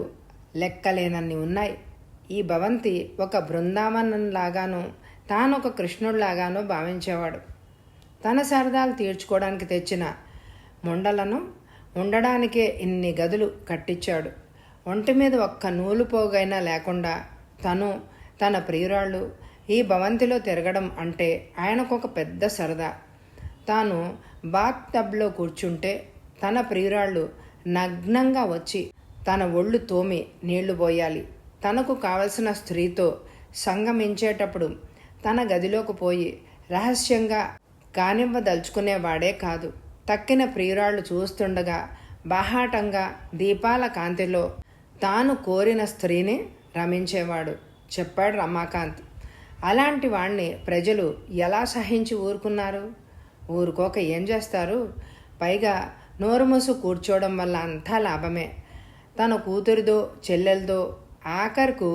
లెక్కలేనన్ని ఉన్నాయి. ఈ భవంతి ఒక బృందావనంలాగానూ తానొక కృష్ణుడిలాగానూ భావించేవాడు. తన సరదాలు తీర్చుకోవడానికి తెచ్చిన ముండలను ఉండడానికే ఇన్ని గదులు కట్టించాడు. ఒంటి మీద ఒక్క నూలు పోగైనా లేకుండా తను, తన ప్రియురాళ్ళు ఈ భవంతిలో తిరగడం అంటే ఆయనకొక పెద్ద సరదా. తాను బాత్ టబ్లో కూర్చుంటే తన ప్రియురాళ్ళు నగ్నంగా వచ్చి తన ఒళ్ళు తోమి నీళ్లు పోయాలి. తనకు కావలసిన స్త్రీతో సంగమించేటప్పుడు తన గదిలోకి పోయి రహస్యంగా కానివ్వదలుచుకునేవాడే కాదు. తక్కిన ప్రియురాళ్ళు చూస్తుండగా బాహాటంగా దీపాల కాంతిలో తాను కోరిన స్త్రీని రమించేవాడు, చెప్పాడు రమాకాంత్. అలాంటి వాణ్ణి ప్రజలు ఎలా సహించి ఊరుకున్నారు? ఊరుకోక ఏం చేస్తారు? పైగా నోరుమూసు కూర్చోవడం వల్ల అంతా లాభమే. తన కూతురిదో చెల్లెలదో ఆఖరుకు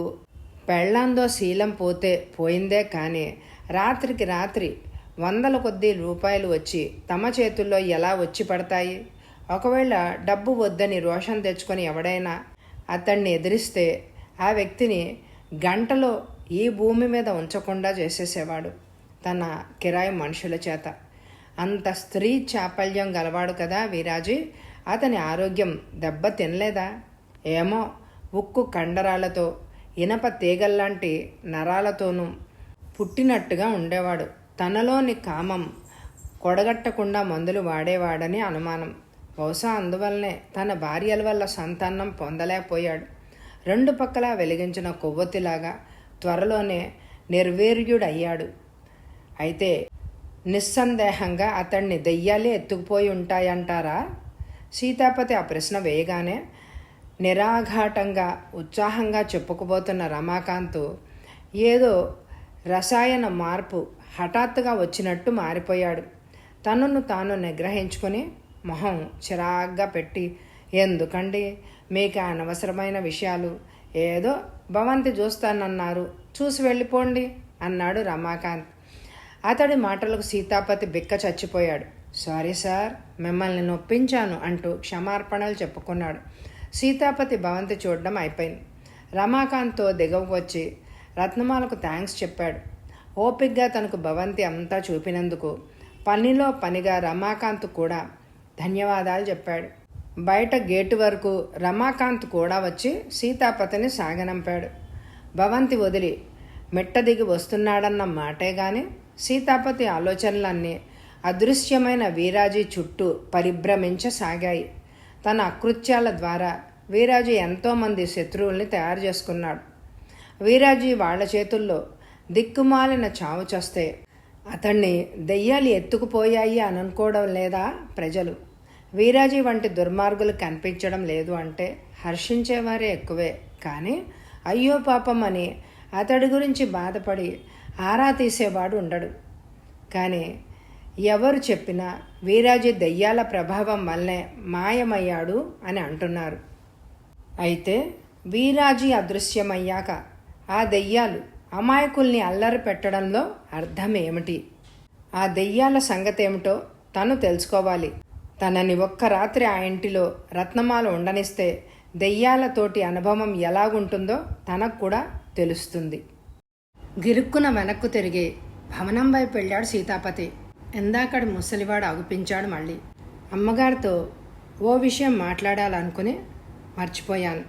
పెళ్ళందో శీలం పోతే పోయిందే కానీ రాత్రికి రాత్రి 100 కొద్దీ రూపాయలు వచ్చి తమ చేతుల్లో ఎలా వచ్చి పడతాయి? ఒకవేళ డబ్బు వద్దని రోషం తెచ్చుకొని ఎవడైనా అతన్ని ఎదిరిస్తే ఆ వ్యక్తిని గంటలో ఈ భూమి మీద ఉంచకుండా చేసేసేవాడు తన కిరాయి మనుషుల చేత. అంత స్త్రీ చాపల్యం గలవాడు కదా వీరాజీ. అతని ఆరోగ్యం దెబ్బ తినలేదా? ఏమో, ఉక్కు కండరాలతో ఇనప తీగల్లాంటి నరాలతోనూ పుట్టినట్టుగా ఉండేవాడు. తనలోని కామం కొడగట్టకుండా మందులు వాడేవాడని అనుమానం. బహుశా అందువల్లనే తన భార్యల వల్ల సంతానం పొందలేకపోయాడు. 2 పక్కలా వెలిగించిన కొవ్వొత్తిలాగా త్వరలోనే నిర్వీర్యుడయ్యాడు. అయితే నిస్సందేహంగా అతన్ని దెయ్యాలే ఎత్తుకుపోయి ఉంటాయంటారా? సీతాపతి ఆ ప్రశ్న వేయగానే నిరాఘాటంగా ఉత్సాహంగా చెప్పుకుపోతున్న రమాకాంత్ ఏదో రసాయన మార్పు హఠాత్తుగా వచ్చినట్టు మారిపోయాడు. తనను తాను నిగ్రహించుకొని మొహం చిరాగ్గా పెట్టి, ఎందుకండి మీకు అనవసరమైన విషయాలు, ఏదో భవంతి చూస్తానన్నారు, చూసి వెళ్ళిపోండి అన్నాడు రమాకాంత్. అతడి మాటలకు సీతాపతి బిక్క చచ్చిపోయాడు. సారీ సార్, మిమ్మల్ని నొప్పించాను అంటూ క్షమార్పణలు చెప్పుకున్నాడు. సీతాపతి భవంతి చూడడం అయిపోయింది. రమాకాంత్తో దిగవకు వచ్చి రత్నమాలకు థ్యాంక్స్ చెప్పాడు. ఓపిగ్గా తనకు భవంతి అంతా చూపినందుకు పనిలో పనిగా రమాకాంత్ కూడా ధన్యవాదాలు చెప్పాడు. బయట గేటు వరకు రమాకాంత్ కూడా వచ్చి సీతాపతిని సాగనంపాడు. భవంతి వదిలి మెట్ట దిగి వస్తున్నాడన్న మాటే గాని సీతాపతి ఆలోచనలన్నీ అదృశ్యమైన వీరాజీ చుట్టూ పరిభ్రమించసాగాయి. తన అకృత్యాల ద్వారా వీరాజీ ఎంతోమంది శత్రువుల్ని తయారు చేసుకున్నాడు. వీరాజీ వాళ్ల చేతుల్లో దిక్కుమాలిన చావు చస్తే అతన్ని దెయ్యాలు ఎత్తుకుపోయాయి అని అనుకోవడం లేదా ప్రజలు? వీరాజీ వంటి దుర్మార్గులు కనిపించడం లేదు అంటే హర్షించేవారే ఎక్కువే. కానీ అయ్యో పాపం అని అతడి గురించి బాధపడి ఆరా తీసేవాడు ఉండడు. కానీ ఎవరు చెప్పినా వీరాజీ దెయ్యాల ప్రభావం వల్లనే మాయమయ్యాడు అని అంటున్నారు. అయితే వీరాజీ అదృశ్యమయ్యాక ఆ దెయ్యాలు అమాయకుల్ని అల్లరి పెట్టడంలో అర్థం ఏమిటి? ఆ దెయ్యాల సంగతేమిటో తను తెలుసుకోవాలి. తనని ఒక్క రాత్రి ఆ ఇంటిలో రత్నమాల ఉండనిస్తే దెయ్యాలతోటి అనుభవం ఎలాగుంటుందో తనకు కూడా తెలుస్తుంది. గిరుక్కున వెనక్కు తిరిగి భవనం వైపు వెళ్ళాడు సీతాపతి. ఎందాకడి ముసలివాడు అగుపించాడు మళ్ళీ. అమ్మగారితో ఓ విషయం మాట్లాడాలనుకుని మర్చిపోయాను.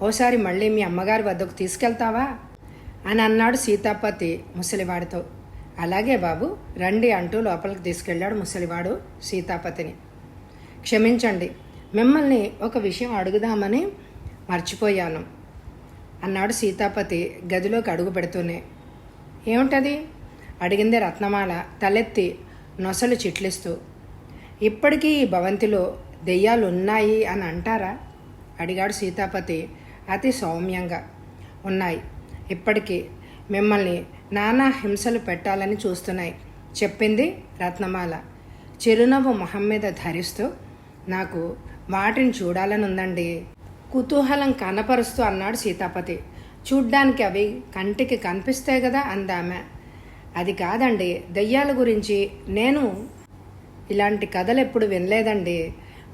ఓసారి మళ్ళీ మీ అమ్మగారి వద్దకు తీసుకెళ్తావా అని అన్నాడు సీతాపతి ముసలివాడితో. అలాగే బాబు, రండి అంటూ లోపలికి తీసుకెళ్ళాడు ముసలివాడు సీతాపతిని. క్షమించండి, మిమ్మల్ని ఒక విషయం అడుగుదామని మర్చిపోయాను అన్నాడు సీతాపతి గదిలోకి అడుగు పెడుతూనే. ఏమిటది? అడిగిందే రత్నమాల తలెత్తి నొసలు చిట్లిస్తూ. ఇప్పటికీ ఈ భవంతిలో దెయ్యాలు ఉన్నాయి అని అంటారా అడిగాడు సీతాపతి అతి సౌమ్యంగా. ఉన్నాయి, ఇప్పటికీ మిమ్మల్ని నానా హింసలు పెట్టాలని చూస్తున్నాయి చెప్పింది రత్నమాల చిరునవ్వు మొహం మీద ధరిస్తూ. నాకు వాటిని చూడాలని ఉందండి కుతూహలం కనపరుస్తూ అన్నాడు సీతాపతి. చూడ్డానికి అవి కంటికి కనిపిస్తాయి కదా అందామె. అది కాదండి, దెయ్యాల గురించి నేను ఇలాంటి కథలు ఎప్పుడు వినలేదండి.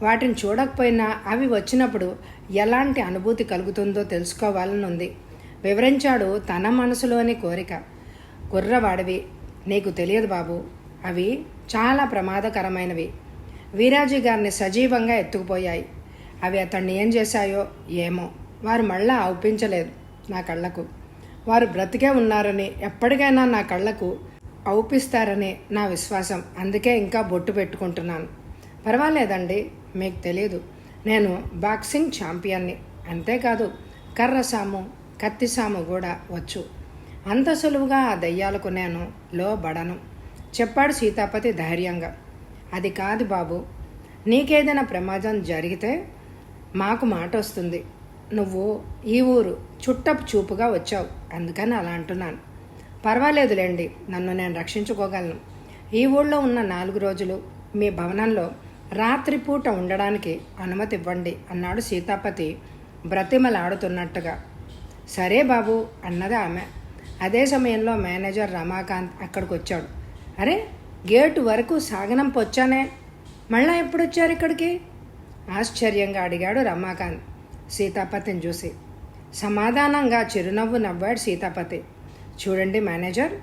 వాటిని చూడకపోయినా అవి వచ్చినప్పుడు ఎలాంటి అనుభూతి కలుగుతుందో తెలుసుకోవాలని ఉంది వివరించాడు తన మనసులోని కోరిక. కుర్రవాడివి, నీకు తెలియదు బాబు, అవి చాలా ప్రమాదకరమైనవి. వీరాజీ గారిని సజీవంగా ఎత్తుకుపోయాయి. అవి అతన్ని ఏం చేశాయో ఏమో. వారు మళ్ళా ఔపించలేదు నా కళ్ళకు. వారు బ్రతికే ఉన్నారని, ఎప్పటికైనా నా కళ్ళకు ఔపిస్తారని నా విశ్వాసం. అందుకే ఇంకా బొట్టు పెట్టుకుంటున్నాను. పర్వాలేదండి, మీకు తెలియదు, నేను బాక్సింగ్ ఛాంపియన్ని. అంతేకాదు కర్రసాము కత్తిసాము కూడా వచ్చు. అంత సులువుగా ఆ దయ్యాలకు నేను లోబడను చెప్పాడు సీతాపతి ధైర్యంగా. అది కాదు బాబు, నీకేదైనా ప్రమాదం జరిగితే మాకు మాట వస్తుంది. నువ్వు ఈ ఊరు చుట్టపు చూపుగా వచ్చావు, అందుకని అలా అంటున్నాను. పర్వాలేదులేండి, నన్ను నేను రక్షించుకోగలను. ఈ ఊళ్ళో ఉన్న 4 రోజులు మీ భవనంలో రాత్రిపూట ఉండడానికి అనుమతి ఇవ్వండి అన్నాడు సీతాపతి బ్రతిమలాడుతున్నట్టుగా. సరే బాబు అన్నది ఆమె. అదే సమయంలో మేనేజర్ రమాకాంత్ అక్కడికి వచ్చాడు. అరే, గేటు వరకు సాగనంపు వచ్చానే, మళ్ళా ఎప్పుడు వచ్చారు ఇక్కడికి ఆశ్చర్యంగా అడిగాడు రమాకాంత్ సీతాపతిని చూసి. సమాధానంగా చిరునవ్వు నవ్వాడు సీతాపతి. చూడండి మేనేజర్,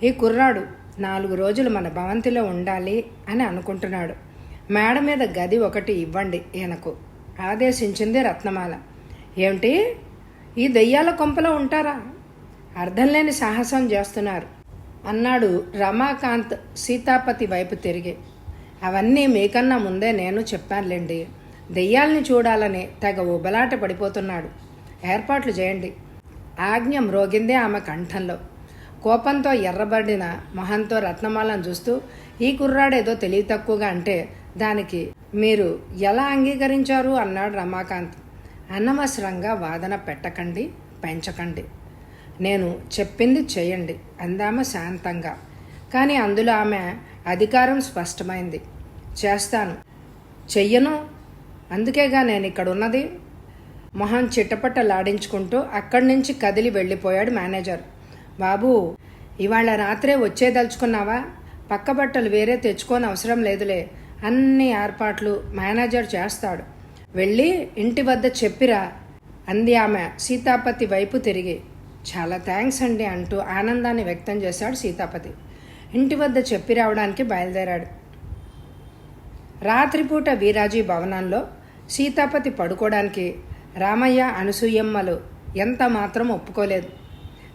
ఈ కుర్రాడు 4 రోజులు మన భవంతిలో ఉండాలి అని అనుకుంటున్నాడు. మేడ మీద గది ఒకటి ఇవ్వండి ఈయనకు ఆదేశించింది రత్నమాల. ఏమిటి, ఈ దెయ్యాల కొంపలో ఉంటారా? అర్థం లేని సాహసం చేస్తున్నారు అన్నాడు రమాకాంత్ సీతాపతి వైపు తిరిగి. అవన్నీ మీకన్నా ముందే నేను చెప్పానులేండి. దెయ్యాల్ని చూడాలని తెగ ఉబలాట పడిపోతున్నాడు. ఏర్పాట్లు చేయండి. ఆజ్ఞ మ్రోగిందే ఆమె కంఠంలో. కోపంతో ఎర్రబడిన మొహంతో రత్నమాలను చూస్తూ, ఈ కుర్రాడేదో తెలివి తక్కువగా అంటే దానికి మీరు ఎలా అంగీకరించారు అన్నాడు రమాకాంత్. అనవసరంగా వాదన పెట్టకండి, పెంచకండి. నేను చెప్పింది చేయండి అందామె శాంతంగా. కానీ అందులో ఆమె అధికారం స్పష్టమైంది. చేస్తాను, చెయ్యను, అందుకేగా నేను ఇక్కడ ఉన్నది. మొహం చిట్టపట్టలాడించుకుంటూ అక్కడి నుంచి కదిలి వెళ్ళిపోయాడు మేనేజర్. బాబూ, ఇవాళ రాత్రే వచ్చేదలుచుకున్నావా? పక్క బట్టలు వేరే తెచ్చుకోని అవసరం లేదులే. అన్ని ఏర్పాట్లు మేనేజర్ చేస్తాడు. వెళ్ళి ఇంటి వద్ద చెప్పిరా అంది ఆమె సీతాపతి వైపు తిరిగి. చాలా థ్యాంక్స్ అండి అంటూ ఆనందాన్ని వ్యక్తం చేశాడు సీతాపతి. ఇంటి వద్ద చెప్పి రావడానికి బయలుదేరాడు. రాత్రిపూట వీరాజీ భవనంలో సీతాపతి పడుకోవడానికి రామయ్య అనసూయమ్మలు ఎంత మాత్రం ఒప్పుకోలేదు.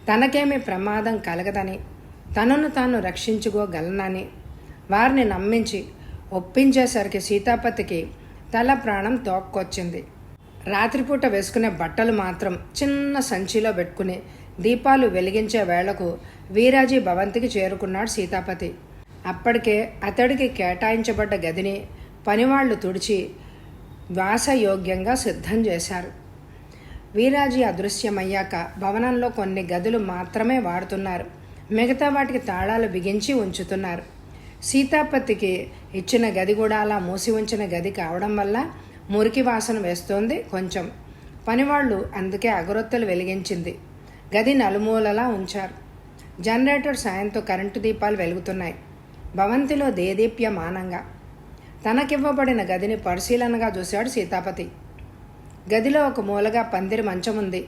తనకేమీ ప్రమాదం కలగదని, తనను తాను రక్షించుకోగలనని వారిని నమ్మించి ఒప్పించేసరికి సీతాపతికి తల ప్రాణం తోక్కొచ్చింది. రాత్రిపూట వేసుకునే బట్టలు మాత్రం చిన్న సంచిలో పెట్టుకుని దీపాలు వెలిగించే వేళకు వీరాజీ భవంతికి చేరుకున్నాడు సీతాపతి. అప్పటికే అతడికి కేటాయించబడ్డ గదిని పనివాళ్లు తుడిచి వాసయోగ్యంగా సిద్ధం చేశారు. వీరాజీ అదృశ్యమయ్యాక భవనంలో కొన్ని గదులు మాత్రమే వాడుతున్నారు. మిగతా వాటికి తాళాలు బిగించి ఉంచుతున్నారు. సీతాపతికి ఇచ్చిన గది కూడా అలా మూసి ఉంచిన గది కావడం వల్ల మురికి వాసన వేస్తోంది. కొంచెం పనివాళ్ళు అందుకే అగరొత్తులు వెలిగించింది. గది నలుమూలలా ఉంచారు. జనరేటర్ సాయంతో కరెంటు దీపాలు వెలుగుతున్నాయి. భవంతిలో దేదీప్యమానంగా. తనకివ్వబడిన గదిని పరిశీలనగా చూశాడు సీతాపతి. గదిలో ఒక మూలగా పందిరి మంచం ఉంది.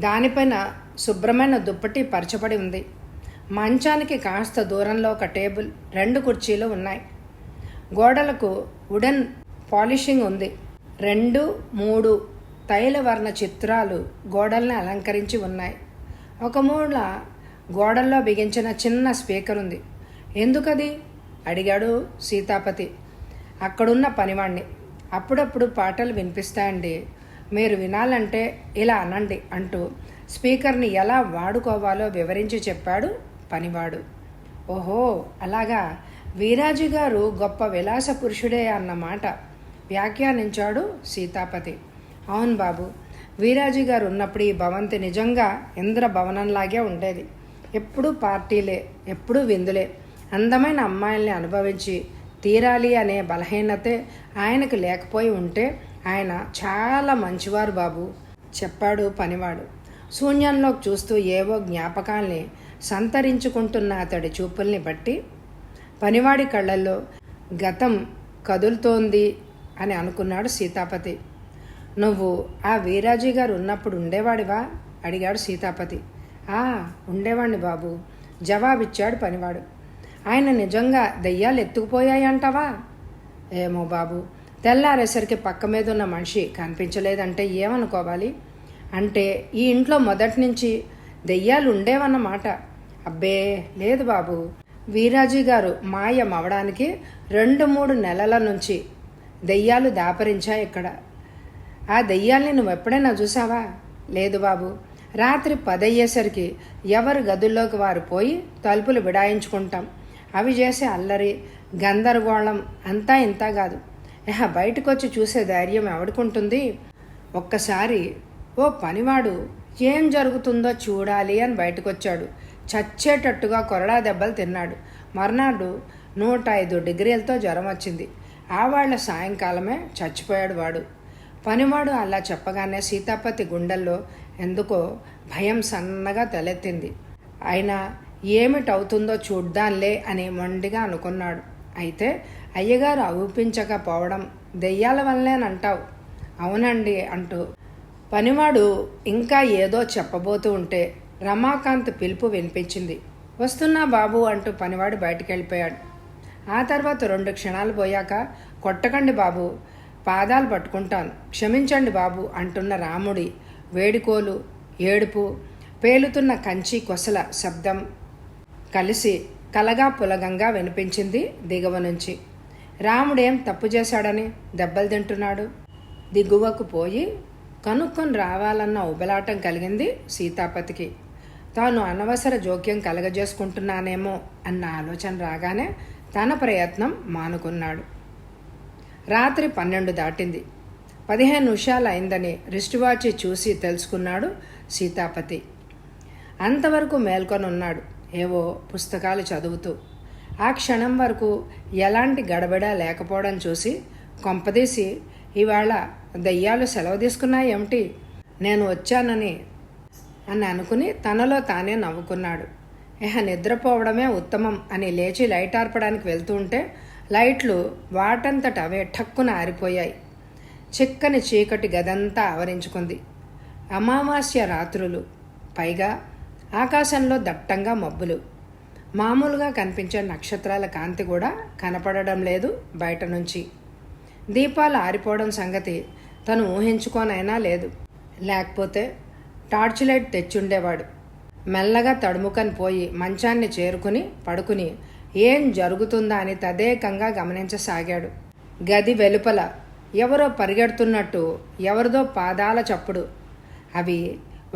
దానిపైన శుభ్రమైన దుప్పటి పరచబడి ఉంది. మంచానికి కాస్త దూరంలో ఒక టేబుల్, 2 కుర్చీలు ఉన్నాయి. గోడలకు వుడెన్ పాలిషింగ్ ఉంది. 2, 3 తైలవర్ణ చిత్రాలు గోడల్ని అలంకరించి ఉన్నాయి. ఒక మూల గోడల్లో బిగించిన చిన్న స్పీకర్ ఉంది. ఎందుకది? అడిగాడు సీతాపతి అక్కడున్న పనివాణ్ణి. అప్పుడప్పుడు పాటలు వినిపిస్తాయండి, మీరు వినాలంటే ఇలా అనండి అంటూ స్పీకర్ని ఎలా వాడుకోవాలో వివరించి చెప్పాడు పనివాడు. ఓహో, అలాగా, వీరాజీ గారు గొప్ప విలాస పురుషుడే అన్నమాట వ్యాఖ్యానించాడు సీతాపతి. అవును బాబు, వీరాజీ గారు ఉన్నప్పుడు ఈ భవంతి నిజంగా ఇంద్ర భవనంలాగే ఉండేది. ఎప్పుడూ పార్టీలే, ఎప్పుడూ విందులే. అందమైన అమ్మాయిల్ని అనుభవించి తీరాలి అనే బలహీనతే ఆయనకు లేకపోయి ఉంటే ఆయన చాలా మంచివారు బాబు, చెప్పాడు పనివాడు. శూన్యంలోకి చూస్తూ ఏవో జ్ఞాపకాల్ని సంతరించుకుంటున్న అతడి చూపుల్ని బట్టి పనివాడి కళ్ళల్లో గతం కదులుతోంది అని అనుకున్నాడు సీతాపతి. నువ్వు ఆ వీరాజీ గారు ఉన్నప్పుడు ఉండేవాడివా? అడిగాడు సీతాపతి. ఉండేవాణ్ణి బాబు, జవాబిచ్చాడు పనివాడు. ఆయన నిజంగా దెయ్యాలు ఎత్తుకుపోయాయంటావా? ఏమో బాబు, తెల్లారేసరికి పక్క మీద ఉన్న మనిషి కనిపించలేదంటే ఏమనుకోవాలి? అంటే ఈ ఇంట్లో మొదటి నుంచి దెయ్యాలు ఉండేవన్నమాట. అబ్బే లేదు బాబు, వీరాజీ గారు మాయం అవడానికి 2-3 నెలల నుంచి దెయ్యాలు దాపరించాయి ఇక్కడ. ఆ దెయ్యాల్ని నువ్వు ఎప్పుడైనా చూసావా? లేదు బాబు, రాత్రి 10 అయ్యేసరికి ఎవరు గదుల్లోకి వారు పోయి తలుపులు విడాయించుకుంటాం. అవి చేసే అల్లరి గందరగోళం అంతా ఇంతా కాదు. బయటకు వచ్చి చూసే ధైర్యం ఎవడుకుంటుంది? ఒక్కసారి ఓ పనివాడు ఏం జరుగుతుందో చూడాలి అని బయటకొచ్చాడు. చచ్చేటట్టుగా కొరడా దెబ్బలు తిన్నాడు. మర్నాడు 105 డిగ్రీలతో జ్వరం వచ్చింది. ఆవాళ్ల సాయంకాలమే చచ్చిపోయాడు వాడు. పనివాడు అలా చెప్పగానే సీతాపతి గుండెల్లో ఎందుకో భయం సన్నగా తలెత్తింది. అయినా ఏమిటవుతుందో చూడ్డాన్లే అని మొండిగా అనుకున్నాడు. అయితే అయ్యగారు ఊపించకపోవడం దెయ్యాల వల్లేనంటావు? అవునండి అంటూ పనివాడు ఇంకా ఏదో చెప్పబోతూ ఉంటే రమాకాంత్ పిలుపు వినిపించింది. వస్తున్నా బాబు అంటూ పనివాడు బయటికి వెళ్ళిపోయాడు. ఆ తర్వాత 2 క్షణాలు పోయాక కొట్టకండి బాబు, పాదాలు పట్టుకుంటాను, క్షమించండి బాబు అంటున్న రాముడి వేడుకోలు, ఏడుపు, పేలుతున్న కంచి కొసల శబ్దం కలిసి కలగా పులగంగా వినిపించింది దిగువ నుంచి. రాముడేం తప్పు చేశాడని దెబ్బలు తింటున్నాడు? దిగువకు పోయి కనుక్కొని రావాలన్న ఉబలాటం కలిగింది సీతాపతికి. తాను అనవసర జోక్యం కలగజేసుకుంటున్నానేమో అన్న ఆలోచన రాగానే తన ప్రయత్నం మానుకున్నాడు. రాత్రి 12 దాటింది. 15 నిమిషాలు అయిందని రిస్ట్ వాచ్ చూసి తెలుసుకున్నాడు సీతాపతి. అంతవరకు మేల్కొని ఉన్నాడు, ఏవో పుస్తకాలు చదువుతూ. ఆ క్షణం వరకు ఎలాంటి గడబడ లేకపోవడం చూసి కొంపదీసి ఇవాళ దయ్యాలు సెలవు తీసుకున్నాయేమిటి, నేను వచ్చానని అనుకుని తనలో తానే నవ్వుకున్నాడు. నిద్రపోవడమే ఉత్తమం అని లేచి లైట్ ఆర్పడానికి వెళ్తూ ఉంటే లైట్లు వాటంతట అవే ఠక్కున ఆరిపోయాయి. చిక్కని చీకటి గదంతా ఆవరించుకుంది. అమావాస్య రాత్రులు, పైగా ఆకాశంలో దట్టంగా మబ్బులు. మామూలుగా కనిపించే నక్షత్రాల కాంతి కూడా కనపడడం లేదు బయట నుంచి. దీపాలు ఆరిపోవడం సంగతి తను ఊహించుకోనైనా లేదు. లేకపోతే టార్చ్ లైట్ తెచ్చుండేవాడు. మెల్లగా తడుముకొని పోయి మంచాన్ని చేరుకుని పడుకుని ఏం జరుగుతుందా అని తదేకంగా గమనించసాగాడు. గది వెలుపల ఎవరో పరిగెడుతున్నట్టు ఎవరిదో పాదాల చప్పుడు. అవి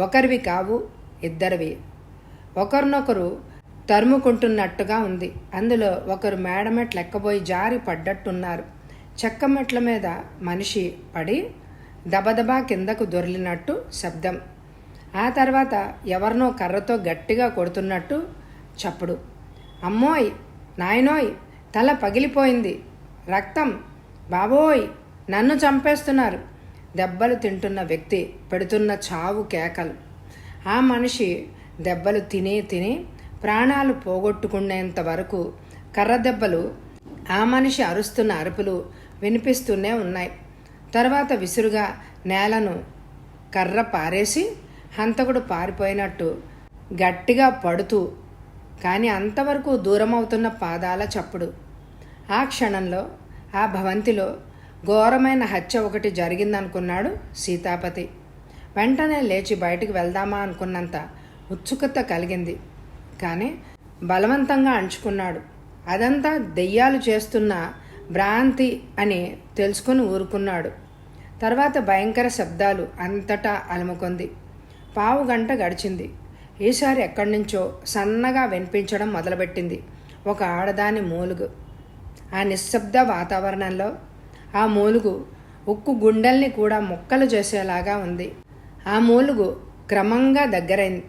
ఒకరివి కావు, ఇద్దరివి. ఒకరినొకరు తరుముకుంటున్నట్టుగా ఉంది. అందులో ఒకరు మేడమెట్లు ఎక్కబోయి జారి పడ్డట్టున్నారు. చెక్క మెట్ల మీద మనిషి పడి దబదబా కిందకు దొర్లినట్టు శబ్దం. ఆ తర్వాత ఎవరినో కర్రతో గట్టిగా కొడుతున్నట్టు చప్పుడు. అమ్మోయ్, నాయనోయ్, తల పగిలిపోయింది, రక్తం, బాబోయ్, నన్ను చంపేస్తున్నారు. దెబ్బలు తింటున్న వ్యక్తి పెడుతున్న చావు కేకలు. ఆ మనిషి దెబ్బలు తిని తిని ప్రాణాలు పోగొట్టుకునేంత వరకు కర్ర దెబ్బలు, ఆ మనిషి అరుస్తున్న అరుపులు వినిపిస్తూనే ఉన్నాయి. తర్వాత విసురుగా నేలను కర్ర పారేసి హంతకుడు పారిపోయినట్టు గట్టిగా పడుతూ, కానీ అంతవరకు దూరమవుతున్న పాదాల చప్పుడు. ఆ క్షణంలో ఆ భవంతిలో ఘోరమైన హత్య ఒకటి జరిగిందనుకున్నాడు సీతాపతి. వెంటనే లేచి బయటికి వెళ్దామా అనుకున్నంత ఉత్సుకత కలిగింది. కానీ బలవంతంగా అంచుకున్నాడు. అదంతా దెయ్యాలు చేస్తున్న భ్రాంతి అని తెలుసుకుని ఊరుకున్నాడు. తర్వాత భయంకర శబ్దాలు అంతటా అలుముకుంది. పావుగంట గడిచింది. ఈసారి ఎక్కడి నుంచో సన్నగా వినిపించడం మొదలుపెట్టింది ఒక ఆడదాని మూలుగు. ఆ నిశ్శబ్ద వాతావరణంలో ఆ మూలుగు ఉక్కు గుండెల్ని కూడా ముక్కలు చేసేలాగా ఉంది. ఆ మూలుగు క్రమంగా దగ్గరైంది.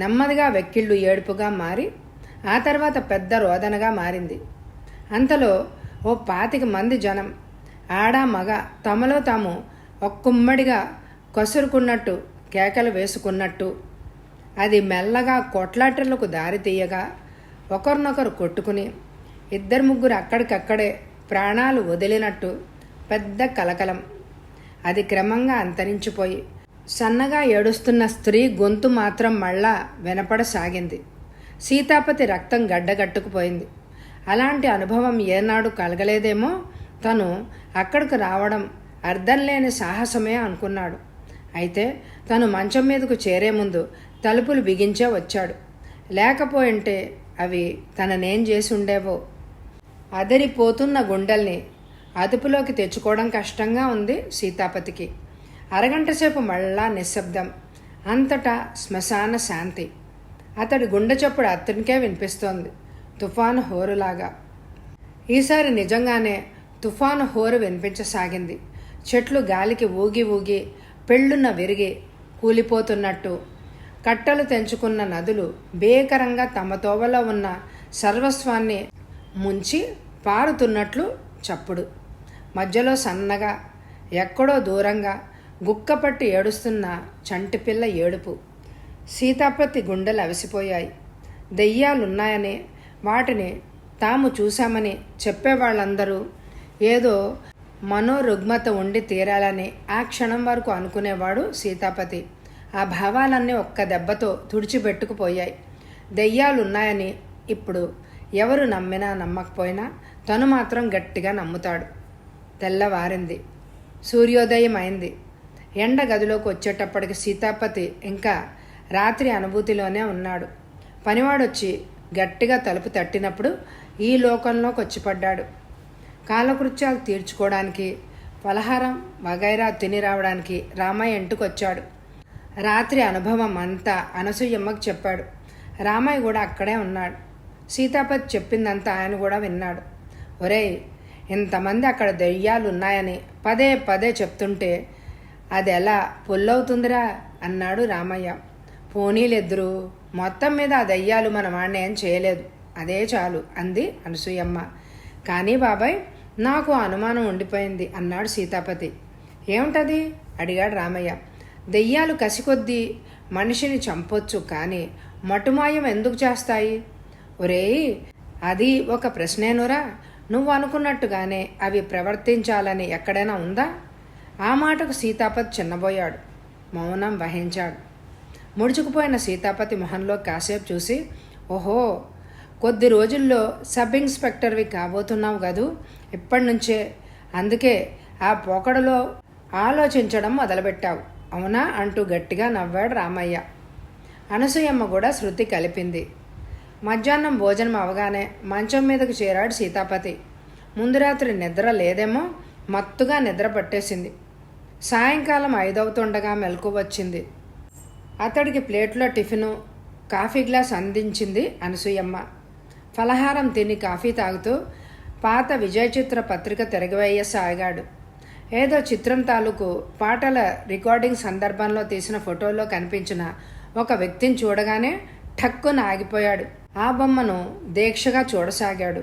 నెమ్మదిగా వెక్కిళ్ళు ఏడుపుగా మారి ఆ తర్వాత పెద్ద రోదనగా మారింది. అంతలో ఓ 25 మంది జనం, ఆడ మగ, తమలో తాము ఒక్కుమ్మడిగా కసురుకున్నట్టు, కేకలు వేసుకున్నట్టు, అది మెల్లగా కొట్లాటలకు దారి తీయగా ఒకరినొకరు కొట్టుకుని 2-3 అక్కడికక్కడే ప్రాణాలు వదిలినట్టు పెద్ద కలకలం. అది క్రమంగా అంతరించిపోయి సన్నగా ఏడుస్తున్న స్త్రీ గొంతు మాత్రం మళ్ళా వినపడసాగింది. సీతాపతి రక్తం గడ్డగట్టుకుపోయింది. అలాంటి అనుభవం ఏనాడు కలగలేదేమో. తను అక్కడికి రావడం అర్థం లేని సాహసమే అనుకున్నాడు. అయితే తను మంచం మీదకు చేరే ముందు తలుపులు బిగించే వచ్చాడు. లేకపోయింటే అవి తననేం చేసి ఉండేవో. అదిరిపోతున్న గుండెల్ని అదుపులోకి తెచ్చుకోవడం కష్టంగా ఉంది సీతాపతికి. అరగంట సేపు మళ్ళా నిశ్శబ్దం. అంతటా శ్మశాన శాంతి. అతడి గుండె చప్పుడు అతనికే వినిపిస్తోంది, తుఫాను హోరులాగా. ఈసారి నిజంగానే తుఫాను హోరు వినిపించసాగింది. చెట్లు గాలికి ఊగి ఊగి పెళ్ళున్న విరిగి కూలిపోతున్నట్టు, కట్టలు తెంచుకున్న నదులు భీకరంగా తమ తోవలో ఉన్న సర్వస్వాన్ని ముంచి పారుతున్నట్లు చప్పుడు. మధ్యలో సన్నగా ఎక్కడో దూరంగా గుక్కపట్టి ఏడుస్తున్న చంటిపిల్ల ఏడుపు. సీతాపతి గుండెలు అవిసిపోయాయి. దెయ్యాలున్నాయని, వాటిని తాము చూశామని చెప్పేవాళ్ళందరూ ఏదో మనోరుగ్మత ఉండి తీరాలని ఆ క్షణం వరకు అనుకునేవాడు సీతాపతి. ఆ భావాలన్నీ ఒక్క దెబ్బతో తుడిచిపెట్టుకుపోయాయి. దెయ్యాలున్నాయని ఇప్పుడు ఎవరు నమ్మినా నమ్మకపోయినా తను మాత్రం గట్టిగా నమ్ముతాడు. తెల్లవారింది. సూర్యోదయం అయింది. ఎండ గదిలోకి వచ్చేటప్పటికి సీతాపతి ఇంకా రాత్రి అనుభూతిలోనే ఉన్నాడు. పనివాడొచ్చి గట్టిగా తలుపు తట్టినప్పుడు ఈ లోకంలోకి వచ్చిపడ్డాడు. కాలకృత్యాలు తీర్చుకోవడానికి, పలహారం వగైరా తిని రావడానికి రామయ్య ఇంటికొచ్చాడు. రాత్రి అనుభవం అంతా అనసూయమ్మకు చెప్పాడు. రామయ్య కూడా అక్కడే ఉన్నాడు. సీతాపతి చెప్పిందంతా ఆయన కూడా విన్నాడు. ఒరేయ్, ఇంతమంది అక్కడ దెయ్యాలు ఉన్నాయని పదే పదే చెప్తుంటే అది ఎలా పొల్లవుతుందిరా అన్నాడు రామయ్య. పోనీలెద్దురు, మొత్తం మీద ఆ దెయ్యాలు మన వాడిని ఏం చేయలేదు, అదే చాలు అంది అనసూయమ్మ. కానీ బాబాయ్, నాకు అనుమానం ఉండిపోయింది అన్నాడు సీతాపతి. ఏమిటది అడిగాడు రామయ్య. దెయ్యాలు కసికొద్దీ మనిషిని చంపొచ్చు, కానీ మటుమాయం ఎందుకు చేస్తాయి? ఒరేయ్, అది ఒక ప్రశ్నేనురా. నువ్వు అనుకున్నట్టుగానే అవి ప్రవర్తించాలని ఎక్కడైనా ఉందా? ఆ మాటకు సీతాపతి చిన్నబోయాడు. మౌనం వహించాడు. ముడుచుకుపోయిన సీతాపతి మొహంలో కాసేపు చూసి, ఓహో, కొద్ది రోజుల్లో సబ్ ఇన్స్పెక్టర్వి కాబోతున్నావు కదూ, ఇప్పటి నుంచే, అందుకే ఆ పోకడలో ఆలోచించడం మొదలుపెట్టావు, అవునా అంటూ గట్టిగా నవ్వాడు రామయ్య. అనసూయమ్మ కూడా శృతి కలిపింది. మధ్యాహ్నం భోజనం అవగానే మంచం మీదకు చేరాడు సీతాపతి. ముందు రాత్రి నిద్ర లేదేమో, మత్తుగా నిద్ర పట్టేసింది. సాయంకాలం 5 అవుతుండగా మెలకు వచ్చింది. అతడికి ప్లేట్లో టిఫిను, కాఫీ గ్లాస్ అందించింది అనసూయమ్మ. ఫలహారం తిని కాఫీ తాగుతూ పాత విజయచిత్ర పత్రిక తిరగవేయసాగాడు. ఏదో చిత్రం తాలూకు పాటల రికార్డింగ్ సందర్భంలో తీసిన ఫోటోలో కనిపించిన ఒక వ్యక్తిని చూడగానే ఠక్కున ఆగిపోయాడు. ఆ బొమ్మను దీక్షగా చూడసాగాడు.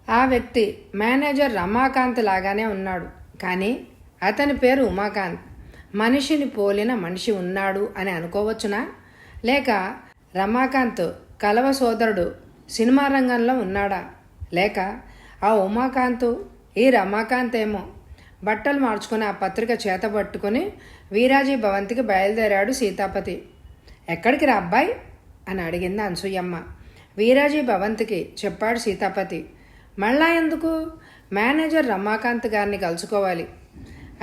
ఆ వ్యక్తి మేనేజర్ రమాకాంత్ లాగానే ఉన్నాడు. కానీ అతని పేరు ఉమాకాంత్. మనిషిని పోలిన మనిషి ఉన్నాడు అని అనుకోవచ్చునా? లేక రమాకాంత్ కలవ సోదరుడు సినిమా రంగంలో ఉన్నాడా? లేక ఆ ఉమాకాంత్ ఈ రమాకాంత్ ఏమో? బట్టలు మార్చుకుని ఆ పత్రిక చేతబట్టుకుని వీరాజీ భవంతికి బయలుదేరాడు సీతాపతి. ఎక్కడికి రా అబ్బాయి అని అడిగింది అనసూయమ్మ. వీరాజీ భవంతికి చెప్పాడు సీతాపతి. మళ్ళా ఎందుకు? మేనేజర్ రమాకాంత్ గారిని కలుసుకోవాలి.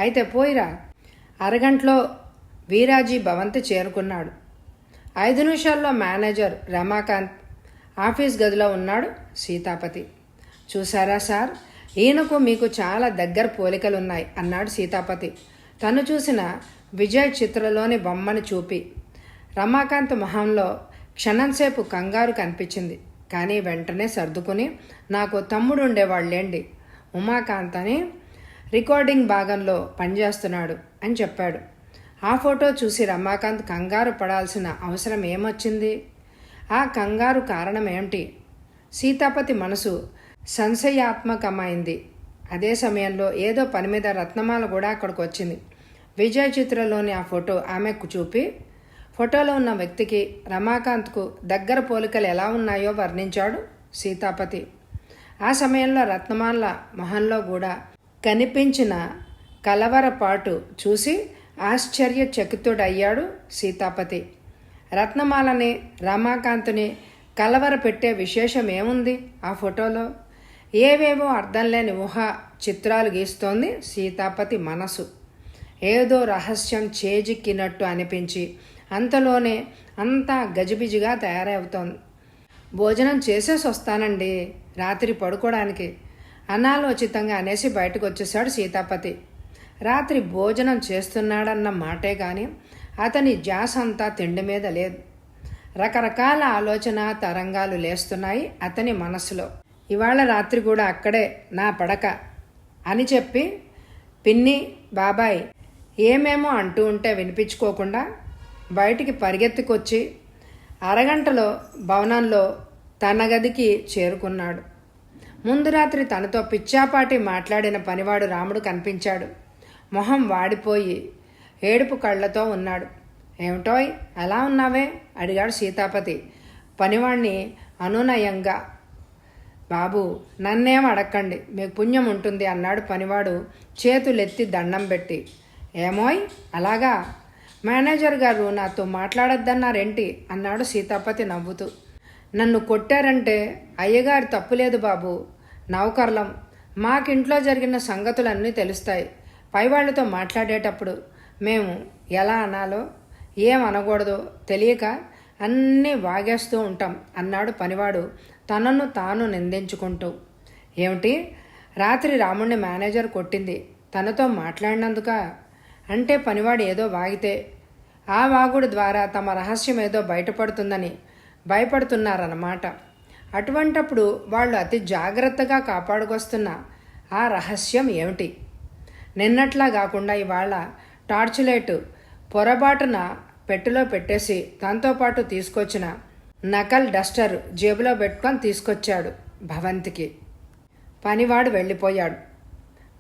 అయితే పోయిరా. అరగంటలో వీరాజీ భవంతి చేరుకున్నాడు. 5 నిమిషాల్లో మేనేజర్ రమాకాంత్ ఆఫీస్ గదిలో ఉన్నాడు. సీతాపతి, చూసారా సార్, ఈయనకు మీకు చాలా దగ్గర పోలికలున్నాయి అన్నాడు సీతాపతి తను చూసిన విజయ్ చిత్రలోని బొమ్మను చూపి. రమాకాంత్ మొహంలో క్షణంసేపు కంగారు కనిపించింది. కానీ వెంటనే సర్దుకుని, నాకు తమ్ముడు ఉండేవాళ్ళేండి, ఉమాకాంత్ అని రికార్డింగ్ భాగంలో పనిచేస్తున్నాడు అని చెప్పాడు. ఆ ఫోటో చూసి రమాకాంత్ కంగారు పడాల్సిన అవసరం ఏమొచ్చింది? ఆ కంగారు కారణం ఏమిటి? సీతాపతి మనసు సంశయాత్మకమైంది. అదే సమయంలో ఏదో పని మీద రత్నమాల కూడా అక్కడికి వచ్చింది. విజయ్ చిత్రలోని ఆ ఫోటో ఆమెకు చూపి, ఫోటోలో ఉన్న వ్యక్తికి రమాకాంత్కు దగ్గర పోలికలు ఎలా ఉన్నాయో వర్ణించాడు సీతాపతి. ఆ సమయంలో రత్నమాల మొహంలో కూడా కనిపించిన కలవరపాటు చూసి ఆశ్చర్యచకితుడయ్యాడు సీతాపతి. రత్నమాలని రమాకాంత్ని కలవర పెట్టే విశేషం ఏముంది ఆ ఫోటోలో? ఏవేవో అర్థం లేని ఊహ చిత్రాలు గీస్తోంది సీతాపతి మనసు. ఏదో రహస్యం చేజిక్కినట్టు అనిపించి అంతలోనే అంతా గజిబిజిగా తయారవుతోంది. భోజనం చేసేసి వస్తానండి, రాత్రి పడుకోవడానికి అనాలోచితంగా అనేసి బయటకు వచ్చేశాడు సీతాపతి. రాత్రి భోజనం చేస్తున్నాడన్న మాటే కానీ అతని ధ్యాస అంతా తిండి మీద లేదు. రకరకాల ఆలోచన తరంగాలు లేస్తున్నాయి అతని మనసులో. ఇవాళ రాత్రి కూడా అక్కడే నా పడక అని చెప్పి పిన్ని, బాబాయ్ ఏమేమో అంటూ ఉంటే వినిపించుకోకుండా బయటికి పరిగెత్తుకొచ్చి అరగంటలో భవనంలో తన గదికి చేరుకున్నాడు. ముందు రాత్రి తనతో పిచ్చాపాటి మాట్లాడిన పనివాడు రాముడు కనిపించాడు. మొహం వాడిపోయి ఏడుపు కళ్ళతో ఉన్నాడు. ఏమిటోయ్ అలా ఉన్నావే అడిగాడు సీతాపతి పనివాణ్ణి అనునయంగా. బాబు, నన్నేం అడక్కండి, మీకు పుణ్యం ఉంటుంది అన్నాడు పనివాడు చేతులెత్తి దండం పెట్టి. ఏమోయ్ అలాగా, మేనేజర్ గారు నాతో మాట్లాడొద్దన్నారేంటి అన్నాడు సీతాపతి నవ్వుతూ. నన్ను కొట్టారంటే అయ్యగారు తప్పులేదు బాబు, నౌకర్లం, మాకింట్లో జరిగిన సంగతులన్నీ తెలుస్తాయి. పైవాళ్లతో మాట్లాడేటప్పుడు మేము ఎలా అనాలో ఏం అనకూడదో తెలియక అన్నీ వాగేస్తూ ఉంటాం అన్నాడు పనివాడు తనను తాను నిందించుకుంటూ. ఏమిటి, రాత్రి రాముణ్ణి మేనేజర్ కొట్టింది తనతో మాట్లాడినందుక? అంటే పనివాడు ఏదో వాగితే ఆ వాగుడు ద్వారా తమ రహస్యం ఏదో బయటపడుతుందని భయపడుతున్నారన్నమాట. అటువంటప్పుడు వాళ్ళు అతి జాగ్రత్తగా కాపాడుకొస్తున్న ఆ రహస్యం ఏమిటి? నిన్నట్లా కాకుండా ఇవాళ టార్చ్ లైట్ పొరబాటున పెట్టెలో పెట్టేసి తనతోపాటు తీసుకొచ్చిన నకల్ డస్టర్ జేబులో పెట్టుకొని తీసుకొచ్చాడు భవంతికి. పనివాడు వెళ్ళిపోయాడు.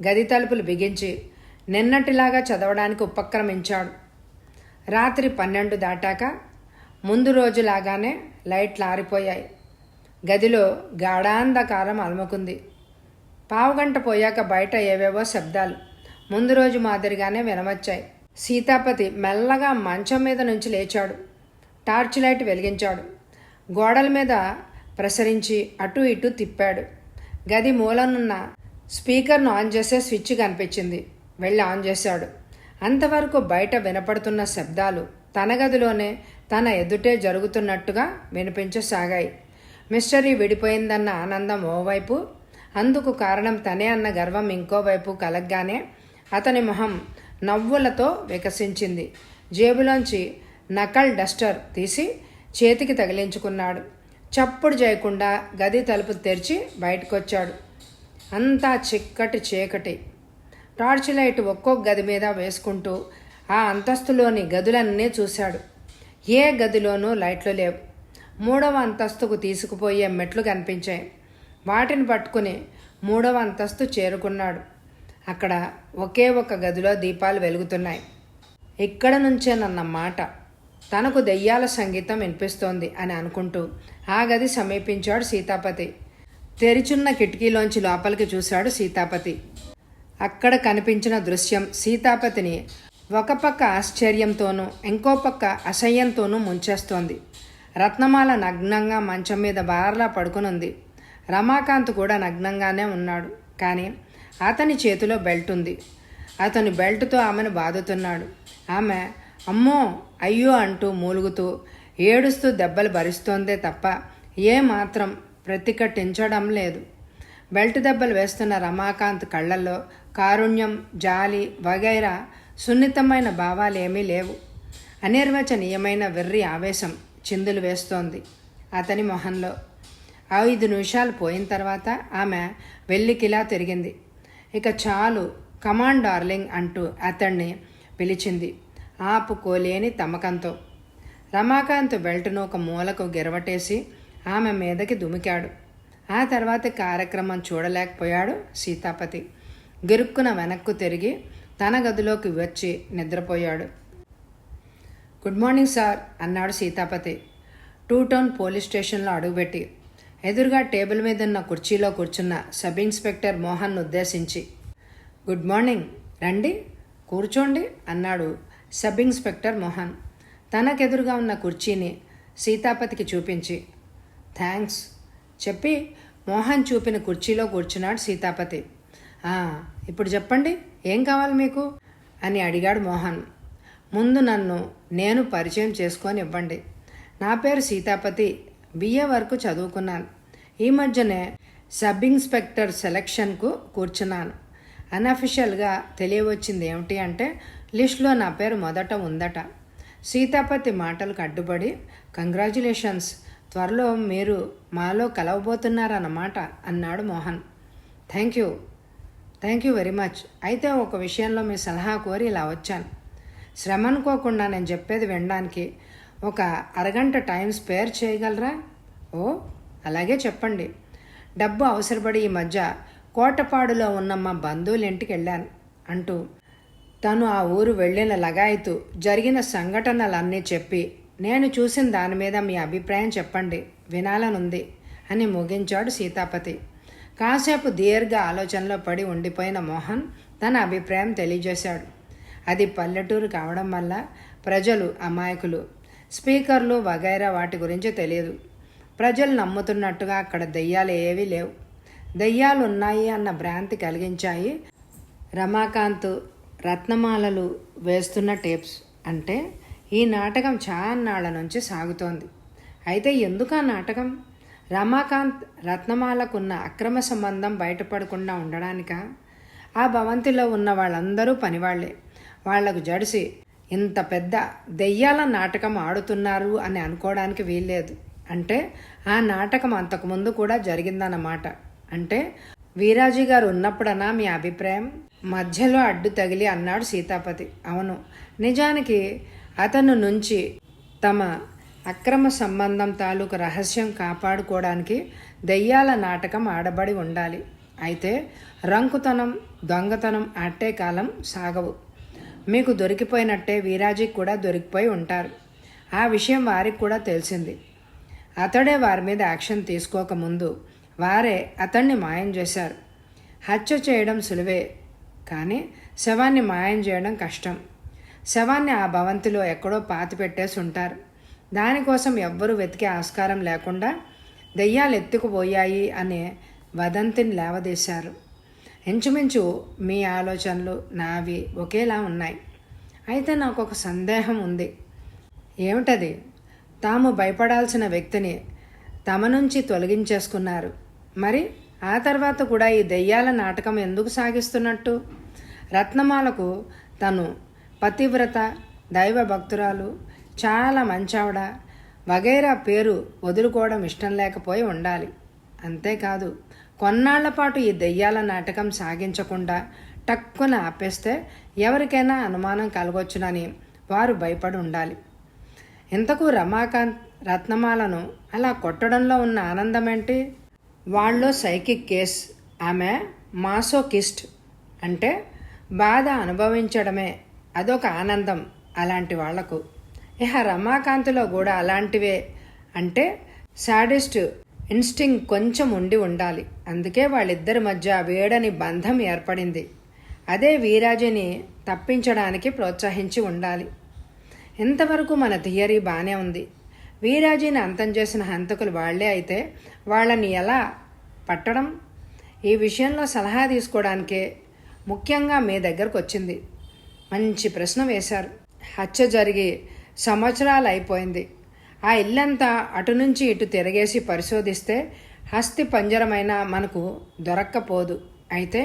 గది తలుపులు బిగించి నిన్నటిలాగా చదవడానికి ఉపక్రమించాడు. రాత్రి 12 దాటాక ముందు రోజులాగానే లైట్లు ఆరిపోయాయి. గదిలో గాఢాంధకారం అలుముకుంది. పావుగంట పోయాక బయట ఏవేవో శబ్దాలు ముందు రోజు మాదిరిగానే వినవచ్చాయి. సీతాపతి మెల్లగా మంచం మీద నుంచి లేచాడు. టార్చ్ లైట్ వెలిగించాడు. గోడల మీద ప్రసరించి అటు ఇటు తిప్పాడు. గది మూలనున్న స్పీకర్ను ఆన్ చేసే స్విచ్ కనిపించింది. వెళ్ళి ఆన్ చేశాడు. అంతవరకు బయట వినపడుతున్న శబ్దాలు తన గదిలోనే తన ఎదుటే జరుగుతున్నట్టుగా వినిపించసాగాయి. మిస్టరీ విడిపోయిందన్న ఆనందం ఓవైపు, అందుకు కారణం తనే అన్న గర్వం ఇంకోవైపు కలగ్గానే అతని మొహం నవ్వులతో వికసించింది. జేబులోంచి నకల్ డస్టర్ తీసి చేతికి తగిలించుకున్నాడు. చప్పుడు చేయకుండా గది తలుపు తెరిచి బయటకొచ్చాడు. అంతా చిక్కటి చీకటి. టార్చ్ లైట్ ఒక్కొక్క గది మీద వేసుకుంటూ ఆ అంతస్తులోని గదులన్నీ చూశాడు. ఏ గదిలోనూ లైట్లు లేవు. 3వ అంతస్తుకు తీసుకుపోయే మెట్లు కనిపించాయి. వాటిని పట్టుకుని 3వ అంతస్తు చేరుకున్నాడు. అక్కడ ఒకే ఒక గదిలో దీపాలు వెలుగుతున్నాయి. ఇక్కడ నుంచేనన్న మాట. తనకు దెయ్యాల సంగీతం వినిపిస్తోంది అని అనుకుంటూ ఆ గది సమీపించాడు సీతాపతి. తెరిచున్న కిటికీలోంచి లోపలికి చూశాడు సీతాపతి. అక్కడ కనిపించిన దృశ్యం సీతాపతిని ఒక పక్క ఆశ్చర్యంతోనూ ఇంకో పక్క అసహ్యంతోనూ ముంచేస్తోంది. రత్నమాల నగ్నంగా మంచం మీద బార్లా పడుకునుంది. రమాకాంత్ కూడా నగ్నంగానే ఉన్నాడు. కానీ అతని చేతిలో బెల్ట్ ఉంది. అతని బెల్ట్తో ఆమెను బాదుతున్నాడు. ఆమె అమ్మో అయ్యో అంటూ మూలుగుతూ ఏడుస్తూ దెబ్బలు భరిస్తోందే తప్ప ఏమాత్రం ప్రతిఘటించడం లేదు. బెల్ట్ దెబ్బలు వేస్తున్న రమాకాంత్ కళ్ళల్లో కారుణ్యం, జాలి వగైరా సున్నితమైన భావాలేమీ లేవు. అనిర్వచనీయమైన వెర్రి ఆవేశం చిందులు వేస్తోంది అతని మొహంలో. 5 నిమిషాలు పోయిన తర్వాత ఆమె వెల్లికిలా తిరిగింది. ఇక చాలు, కమాండ్ డార్లింగ్ అంటూ అతన్ని పిలిచింది ఆపుకోలేని తమకంతో. రమాకాంత్ బెల్ట్ను ఒక మూలకు గిరవటేసి ఆమె మీదకి దుమికాడు. ఆ తర్వాత కార్యక్రమం చూడలేకపోయాడు సీతాపతి. గిరుక్కున వెనక్కు తిరిగి తన గదిలోకి వచ్చి నిద్రపోయాడు. గుడ్ మార్నింగ్ సార్ అన్నాడు సీతాపతి 2 టౌన్ పోలీస్ స్టేషన్లో అడుగుపెట్టి. ఎదురుగా టేబుల్ మీద ఉన్న కుర్చీలో కూర్చున్న సబ్ ఇన్స్పెక్టర్ మోహన్ను ఉద్దేశించి. గుడ్ మార్నింగ్, రండి కూర్చోండి అన్నాడు సబ్ ఇన్స్పెక్టర్ మోహన్ తనకెదురుగా ఉన్న కుర్చీని సీతాపతికి చూపించి. థ్యాంక్స్ చెప్పి మోహన్ చూపిన కుర్చీలో కూర్చున్నాడు సీతాపతి. ఇప్పుడు చెప్పండి, ఏం కావాలి మీకు అని అడిగాడు మోహన్. ముందు నన్ను నేను పరిచయం చేసుకొని ఇవ్వండి. నా పేరు సీతాపతి, BA వరకు చదువుకున్నాను. ఈ మధ్యనే సబ్ ఇన్స్పెక్టర్ సెలక్షన్కు కూర్చున్నాను. అన్అఫిషియల్గా తెలియవచ్చింది ఏమిటి అంటే లిస్టులో నా పేరు మొదట ఉందట. సీతాపతి మాటలకు అడ్డుపడి కంగ్రాచ్యులేషన్స్, త్వరలో మీరు మాలో కలవబోతున్నారన్నమాట అన్నాడు Mohan. Thank you very much. అయితే ఒక విషయంలో మీ సలహా కోరి ఇలా వచ్చాను. శ్రమ అనుకోకుండా నేను చెప్పేది వినడానికి ఒక అరగంట టైం స్పేర్ చేయగలరా? ఓ అలాగే చెప్పండి. డబ్బు అవసరపడి ఈ మధ్య కోటపాడులో ఉన్న మా బంధువుల ఇంటికి వెళ్ళాను అంటూ తను ఆ ఊరు వెళ్ళిన లగాయతు జరిగిన సంఘటనలన్నీ చెప్పి నేను చూసిన దాని మీద మీ అభిప్రాయం చెప్పండి, వినాలనుంది అని ముగించాడు సీతాపతి. కాసేపు దీర్ఘ ఆలోచనలో పడి ఉండిపోయిన మోహన్ తన అభిప్రాయం తెలియజేశాడు. అది పల్లెటూరు కావడం వల్ల ప్రజలు అమాయకులు, స్పీకర్లు వగైరా వాటి గురించి తెలియదు. ప్రజలు నమ్ముతున్నట్టుగా అక్కడ దెయ్యాలు ఏవీ లేవు. దెయ్యాలు ఉన్నాయి అన్న భ్రాంతి కలిగించాయి రమాకాంత్ రత్నమాలలు వేస్తున్న టేప్స్. అంటే ఈ నాటకం చాన్నాళ్ల నుంచి సాగుతోంది. అయితే ఎందుకు ఆ నాటకం? రమాకాంత్ రత్నమాలకున్న అక్రమ సంబంధం బయటపడకుండా ఉండడానికా? ఆ భవంతిలో ఉన్న వాళ్ళందరూ పనివాళ్లే. వాళ్లకు జడిసి ఇంత పెద్ద దెయ్యాల నాటకం ఆడుతున్నారు అని అనుకోవడానికి వీల్లేదు. అంటే ఆ నాటకం అంతకుముందు కూడా జరిగిందన్నమాట. అంటే వీరాజీ గారు ఉన్నప్పుడనా మీ అభిప్రాయం? మధ్యలో అడ్డు తగిలి అన్నాడు సీతాపతి. అవును, నిజానికి అతను నుంచి తమ అక్రమ సంబంధం తాలూకు రహస్యం కాపాడుకోవడానికి దెయ్యాల నాటకం ఆడబడి ఉండాలి. అయితే రంకుతనం, దొంగతనం ఆటే కాలం సాగవు. మీకు దొరికిపోయినట్టే వీరాజీకి కూడా దొరికిపోయి ఉంటారు. ఆ విషయం వారికి కూడా తెలిసింది. అతడే వారి మీద యాక్షన్ తీసుకోకముందు వారే అతన్ని మాయం చేశారు. హత్య చేయడం సులువే, కానీ శవాన్ని మాయం చేయడం కష్టం. శవాన్ని ఆ భవంతిలో ఎక్కడో పాతి పెట్టేసి ఉంటారు. దానికోసం ఎవ్వరూ వెతికే ఆస్కారం లేకుండా దెయ్యాలు ఎత్తుకుపోయాయి అనే వదంతిని లేవదీశారు. ఇంచుమించు మీ ఆలోచనలు నావి ఒకేలా ఉన్నాయి. అయితే నాకు ఒక సందేహం ఉంది. ఏమిటది? తాము భయపడాల్సిన వ్యక్తిని తమ నుంచి తొలగించేసుకున్నారు. మరి ఆ తర్వాత కూడా ఈ దెయ్యాల నాటకం ఎందుకు సాగిస్తున్నట్టు? రత్నమాలకు తను పతివ్రత, దైవ భక్తురాలు, చాలా మంచావిడ వగైరా పేరు వదులుకోవడం ఇష్టం లేకపోయి ఉండాలి. అంతేకాదు, కొన్నాళ్ల పాటు ఈ దెయ్యాల నాటకం సాగించకుండా టక్కున ఆపేస్తే ఎవరికైనా అనుమానం కలగొచ్చునని వారు భయపడి ఉండాలి. ఇంతకు రమాకాంత్ రత్నమాలను అలా కొట్టడంలో ఉన్న ఆనందం ఏంటి? వాళ్ళలో సైకిక్ కేస్, ఆమె మాసోకిస్ట్. అంటే బాధ అనుభవించడమే అదొక ఆనందం అలాంటి వాళ్లకు. ఇహ రమాకాంత్లో కూడా అలాంటివే. అంటే సాడిస్ట్ ఇన్స్టింగ్ కొంచెం ఉండి ఉండాలి. అందుకే వాళ్ళిద్దరి మధ్య వేడని బంధం ఏర్పడింది. అదే వీరాజిని తప్పించడానికి ప్రోత్సహించి ఉండాలి. ఇంతవరకు మన థియరీ బాగానే ఉంది. వీరాజీని అంతం చేసిన హంతకులు వాళ్లే అయితే వాళ్ళని ఎలా పట్టడం? ఈ విషయంలో సలహా తీసుకోవడానికే ముఖ్యంగా మీ దగ్గరకు వచ్చింది. మంచి ప్రశ్న వేశారు. హత్య జరిగి సంవత్సరాలు అయిపోయింది. ఆ ఇల్లంతా అటు నుంచి ఇటు తిరగేసి పరిశోధిస్తే హస్తి పంజరమైన మనకు దొరక్కపోదు. అయితే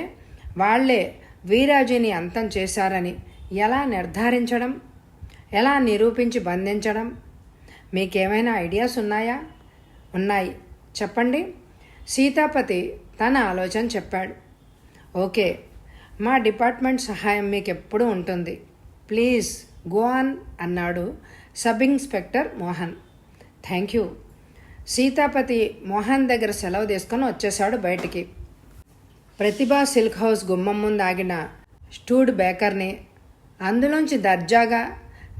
వాళ్లే వీరాజీని అంతం చేశారని ఎలా నిర్ధారించడం? ఎలా నిరూపించి బంధించడం? మీకేమైనా ఐడియాస్ ఉన్నాయా? ఉన్నాయి, చెప్పండి. సీతాపతి తన ఆలోచన చెప్పాడు. ఓకే, మా డిపార్ట్మెంట్ సహాయం మీకు ఎప్పుడూ ఉంటుంది. ప్లీజ్ గో ఆన్ అన్నాడు sub inspector Mohan. Thank you. Seethapathi Mohan దగ్గర సెలవు తీసుకొని వచ్చేశాడు బయటికి. ప్రతిభా సిల్క్ హౌస్ గుమ్మం ముందు ఆగిన స్టూడ్ బేకర్ని, అందులోంచి దర్జాగా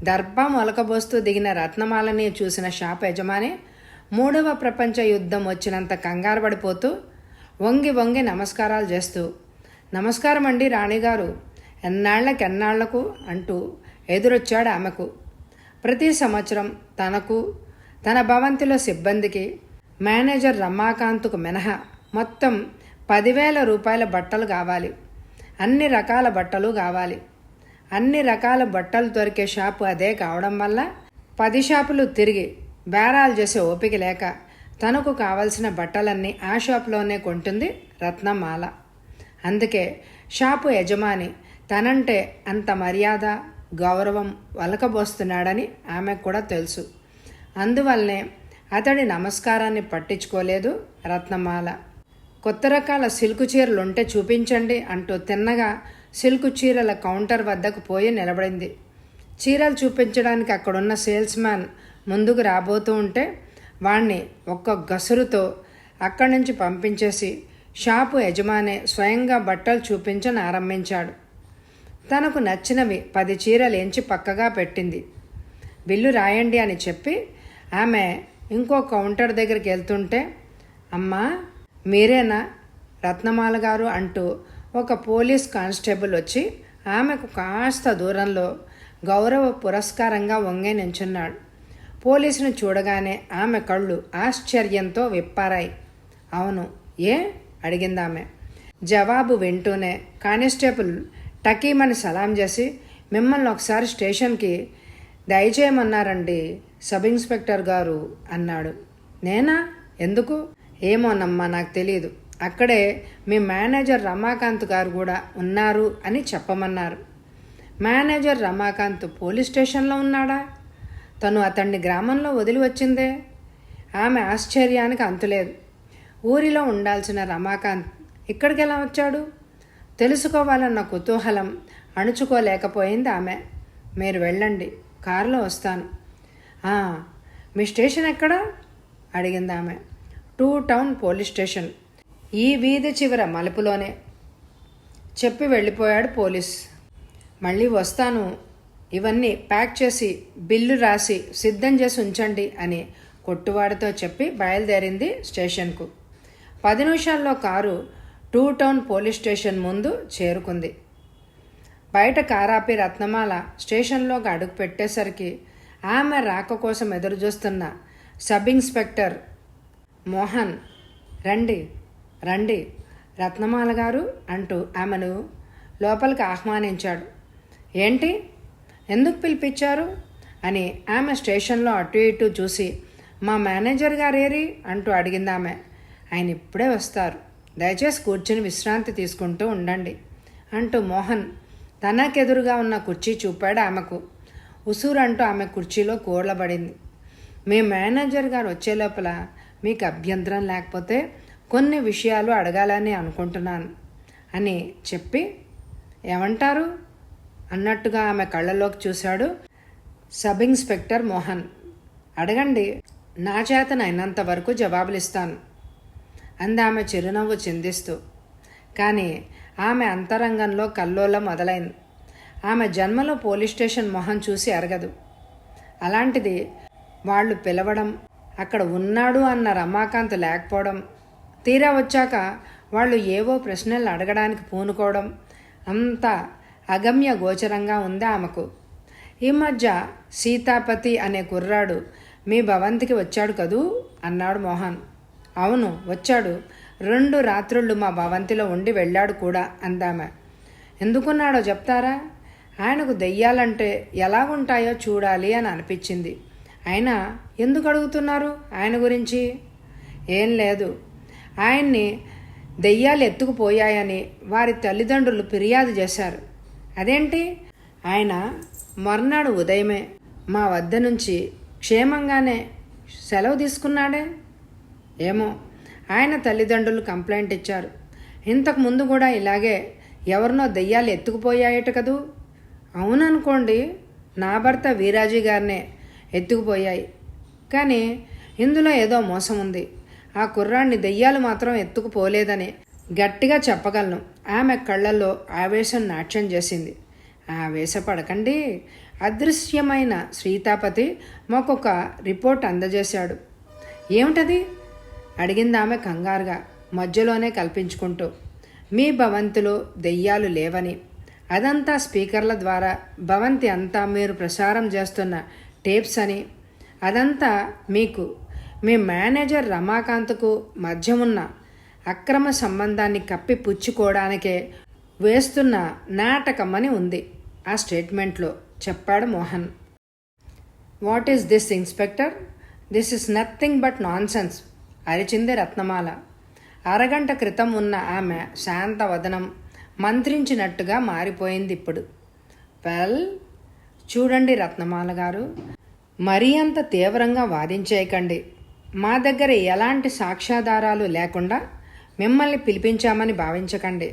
దర్భా మొలకబోస్తూ దిగిన రత్నమాలని చూసిన షాప్ యజమాని 3వ ప్రపంచ యుద్ధం వచ్చినంత కంగారు పడిపోతూ వంగి వంగి నమస్కారాలు చేస్తూ, నమస్కారం అండి రాణిగారు, ఎన్నాళ్లకు అంటూ ఎదురొచ్చాడు ఆమెకు. ప్రతి సంవత్సరం తనకు, తన భవంతిలో సిబ్బందికి, మేనేజర్ రమాకాంత్కు మినహా మొత్తం 10,000 రూపాయల బట్టలు కావాలి. అన్ని రకాల బట్టలు కావాలి. అన్ని రకాల బట్టలు దొరికే షాపు అదే కావడం వల్ల 10 షాపులు తిరిగి బేరాలు చేసే ఓపిక లేక తనకు కావలసిన బట్టలన్నీ ఆ షాపులోనే కొంటుంది రత్నమాల. అందుకే షాపు యజమాని తనంటే అంత మర్యాద, గౌరవం వలకబోస్తున్నాడని ఆమెకు కూడా తెలుసు. అందువల్లనే అతడి నమస్కారాన్ని పట్టించుకోలేదు రత్నమాల. కొత్త రకాల సిల్కు చీరలుంటే చూపించండి అంటూ తిన్నగా సిల్కు చీరల కౌంటర్ వద్దకు పోయి నిలబడింది. చీరలు చూపించడానికి అక్కడున్న సేల్స్ మ్యాన్ ముందుకు రాబోతూ ఉంటే వాణ్ణి ఒక్క గసురుతో అక్కడి నుంచి పంపించేసి షాపు యజమానే స్వయంగా బట్టలు చూపించని ఆరంభించాడు. తనకు నచ్చినవి 10 చీరలు ఎంచి పక్కగా పెట్టింది. బిల్లు రాయండి అని చెప్పి ఆమె ఇంకో కౌంటర్ దగ్గరికి వెళ్తుంటే, అమ్మా మీరేనా రత్నమాల గారు అంటూ ఒక పోలీస్ కానిస్టేబుల్ వచ్చి ఆమెకు కాస్త దూరంలో గౌరవ పురస్కారంగా వంగే నించున్నాడు. పోలీసును చూడగానే ఆమె కళ్ళు ఆశ్చర్యంతో విప్పారాయి. అవును, ఏ అడిగిందామె. జవాబు వింటూనే కానిస్టేబుల్ టకీమని సలాం చేసి, మిమ్మల్ని ఒకసారి స్టేషన్కి దయచేయమన్నారండి సబ్ ఇన్స్పెక్టర్ గారు అన్నాడు. నేనా? ఎందుకు? ఏమోనమ్మా, నాకు తెలియదు. అక్కడే మీ మేనేజర్ రమాకాంత్ గారు కూడా ఉన్నారు అని చెప్పమన్నారు. మేనేజర్ రమాకాంత్ పోలీస్ స్టేషన్లో ఉన్నాడా? తను అతన్ని గ్రామంలో వదిలి వచ్చిందే. ఆమె ఆశ్చర్యానికి అంతులేదు. ఊరిలో ఉండాల్సిన రమాకాంత్ ఇక్కడికి ఎలా వచ్చాడు? తెలుసుకోవాలన్న కుతూహలం అణుచుకోలేకపోయింది ఆమె. మీరు వెళ్ళండి, కారులో వస్తాను. మీ స్టేషన్ ఎక్కడా అడిగింది ఆమె. 2 టౌన్ పోలీస్ స్టేషన్, ఈ వీధి చివర మలుపులోనే చెప్పి వెళ్ళిపోయాడు పోలీస్. మళ్ళీ వస్తాను, ఇవన్నీ ప్యాక్ చేసి బిల్లు రాసి సిద్ధం చేసి ఉంచండి అని కొట్టువాడితో చెప్పి బయలుదేరింది స్టేషన్కు. 10 నిమిషాల్లో కారు 2 టౌన్ పోలీస్ స్టేషన్ ముందు చేరుకుంది. బయట కారాపి రత్నమాల స్టేషన్లోకి అడుగు పెట్టేసరికి ఆమె రాక కోసం ఎదురుచూస్తున్న సబ్ ఇన్స్పెక్టర్ మోహన్, రండి రండి రత్నమాల గారు అంటూ ఆమెను లోపలికి ఆహ్వానించాడు. ఏంటి, ఎందుకు పిలిపించారు అని ఆమె స్టేషన్లో అటు ఇటు చూసి, మా మేనేజర్ గారేరి అంటూ అడిగిందామె. ఆయన ఇప్పుడే వస్తారు, దయచేసి కూర్చుని విశ్రాంతి తీసుకుంటూ ఉండండి అంటూ మోహన్ తనకెదురుగా ఉన్న కుర్చీ చూపాడు ఆమెకు. ఉసూరంటూ ఆమె కుర్చీలో కూర్లబడింది. మీ మేనేజర్ గారు వచ్చే లోపల మీకు అభ్యంతరం లేకపోతే కొన్ని విషయాలు అడగాలని అనుకుంటున్నాను అని చెప్పి ఏమంటారు అన్నట్టుగా ఆమె కళ్ళలోకి చూశాడు సబ్ ఇన్స్పెక్టర్ మోహన్. అడగండి, నా చేతనైనంత వరకు జవాబులిస్తాను అందామె చిరునవ్వు చిందిస్తూ. కానీ ఆమె అంతరంగంలో కల్లోలం మొదలైంది. ఆమె జన్మలో పోలీస్ స్టేషన్ మొహం చూసి అరగదు. అలాంటిది వాళ్ళు పిలవడం, అక్కడ ఉన్నాడు అన్న రమాకాంత్ లేకపోవడం, తీరా వచ్చాక వాళ్ళు ఏవో ప్రశ్నలు అడగడానికి పూనుకోవడం అంతా అగమ్య గోచరంగా ఉంది ఆమెకు. ఈ మధ్య సీతాపతి అనే కుర్రాడు మీ భవంతికి వచ్చాడు కదూ అన్నాడు మోహన్. అవును వచ్చాడు, 2 రాత్రుళ్ళు మా భవంతిలో ఉండి వెళ్ళాడు కూడా అందామె. ఎందుకున్నాడో చెప్తారా? ఆయనకు దెయ్యాలంటే ఎలాగుంటాయో చూడాలి అని అనిపించింది. అయినా ఎందుకు అడుగుతున్నారు ఆయన గురించి? ఏం లేదు, ఆయన్ని దెయ్యాలు ఎత్తుకుపోయాయని వారి తల్లిదండ్రులు ఫిర్యాదు చేశారు. అదేంటి? ఆయన మర్నాడు ఉదయమే మా వద్ద నుంచి క్షేమంగానే సెలవు తీసుకున్నాడే. ఏమో, ఆయన తల్లిదండ్రులు కంప్లైంట్ ఇచ్చారు. ఇంతకు ముందు కూడా ఇలాగే ఎవరినో దెయ్యాలు ఎత్తుకుపోయాయట కదూ. అవుననుకోండి, నా భర్త వీరాజీ గారినే ఎత్తుకుపోయాయి. కానీ ఇందులో ఏదో మోసం ఉంది. ఆ కుర్రాన్ని దెయ్యాలు మాత్రం ఎత్తుకుపోలేదని గట్టిగా చెప్పగలను. ఆమె కళ్ళల్లో ఆవేశం నాట్యం చేసింది. ఆవేశపడకండి. అదృశ్యమైన సీతాపతి మాకొక రిపోర్ట్ అందజేశాడు. ఏమిటది అడిగింది ఆమె కంగారుగా, మధ్యలోనే కల్పించుకుంటూ. మీ భవంతిలో దెయ్యాలు లేవని, అదంతా స్పీకర్ల ద్వారా భవంతి అంతా మీరు ప్రసారం చేస్తున్న టేప్స్ అని, అదంతా మీకు మీ మేనేజర్ రమాకాంత్కు మధ్య ఉన్న అక్రమ సంబంధాన్ని కప్పిపుచ్చుకోవడానికే వేస్తున్న నాటకమని ఉంది ఆ స్టేట్మెంట్లో చెప్పాడు Mohan. What is this inspector? This is nothing but non sense అరిచింది రత్నమాల. అరగంట క్రితం ఉన్న ఆమె శాంత వదనం మంత్రించినట్టుగా మారిపోయింది ఇప్పుడు. వెల్, చూడండి రత్నమాల గారు, మరీ అంత తీవ్రంగా వాదించేయకండి. మా దగ్గర ఎలాంటి సాక్ష్యాధారాలు లేకుండా మిమ్మల్ని పిలిపించామని భావించకండి.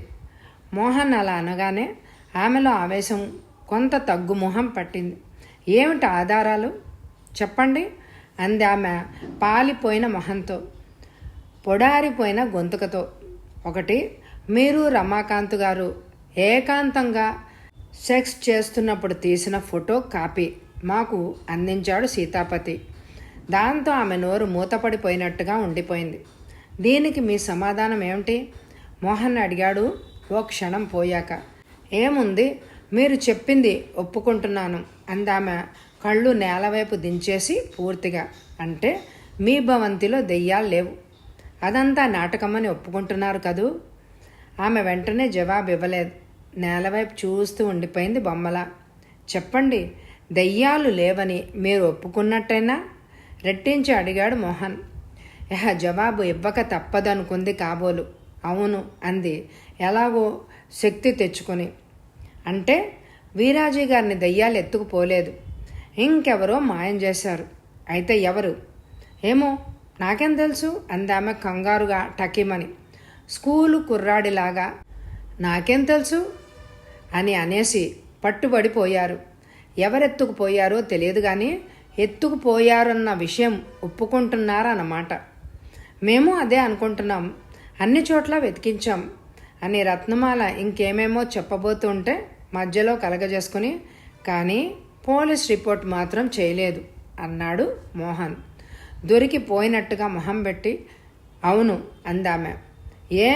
మోహన్ అలా అనగానే ఆమెలో ఆవేశం కొంత తగ్గుముఖం పట్టింది. ఏమిటి ఆధారాలు చెప్పండి అంది ఆమె పాలిపోయిన మొహంతో, పొడారిపోయిన గొంతుకతో. ఒకటి, మీరు రమాకాంత్ గారు ఏకాంతంగా సెక్స్ చేస్తున్నప్పుడు తీసిన ఫోటో కాపీ మాకు అందించాడు సీతాపతి. దాంతో ఆమె నోరు మూతపడిపోయినట్టుగా ఉండిపోయింది. దీనికి మీ సమాధానం ఏమిటి? మోహన్ అడిగాడు ఓ క్షణం పోయాక. ఏముంది, మీరు చెప్పింది ఒప్పుకుంటున్నాను అందామె కళ్ళు నేలవైపు దించేసి పూర్తిగా. అంటే మీ భవంతిలో దెయ్యాలు లేవు, అదంతా నాటకమని ఒప్పుకుంటున్నారు కదూ? ఆమె వెంటనే జవాబు ఇవ్వలేదు. నేలవైపు చూస్తూ ఉండిపోయింది బొమ్మలా. చెప్పండి, దెయ్యాలు లేవని మీరు ఒప్పుకున్నట్టేనా? రెట్టించి అడిగాడు మోహన్. జవాబు ఇవ్వక తప్పదనుకుంది కాబోలు. అవును అంది ఎలాగో శక్తి తెచ్చుకొని. అంటే వీరాజీ గారిని దెయ్యాలు ఎత్తుకుపోలేదు, ఇంకెవరో మాయం చేశారు. అయితే ఎవరు? ఏమో, నాకేం తెలుసు అందామె కంగారుగా టకిమని. స్కూలు కుర్రాడిలాగా నాకేం తెలుసు అని అనేసి పట్టుబడిపోయారు. ఎవరెత్తుకుపోయారో తెలియదు కానీ ఎత్తుకుపోయారన్న విషయం ఒప్పుకుంటున్నారన్నమాట. మేము అదే అనుకుంటున్నాం, అన్ని చోట్ల వెతికించాం అని రత్నమాల ఇంకేమేమో చెప్పబోతుంటే మధ్యలో కలగజేసుకుని, కానీ పోలీస్ రిపోర్ట్ మాత్రం చేయలేదు అన్నాడు మోహన్ దొరికిపోయినట్టుగా మొహం పెట్టి. అవును అందామె. ఏ?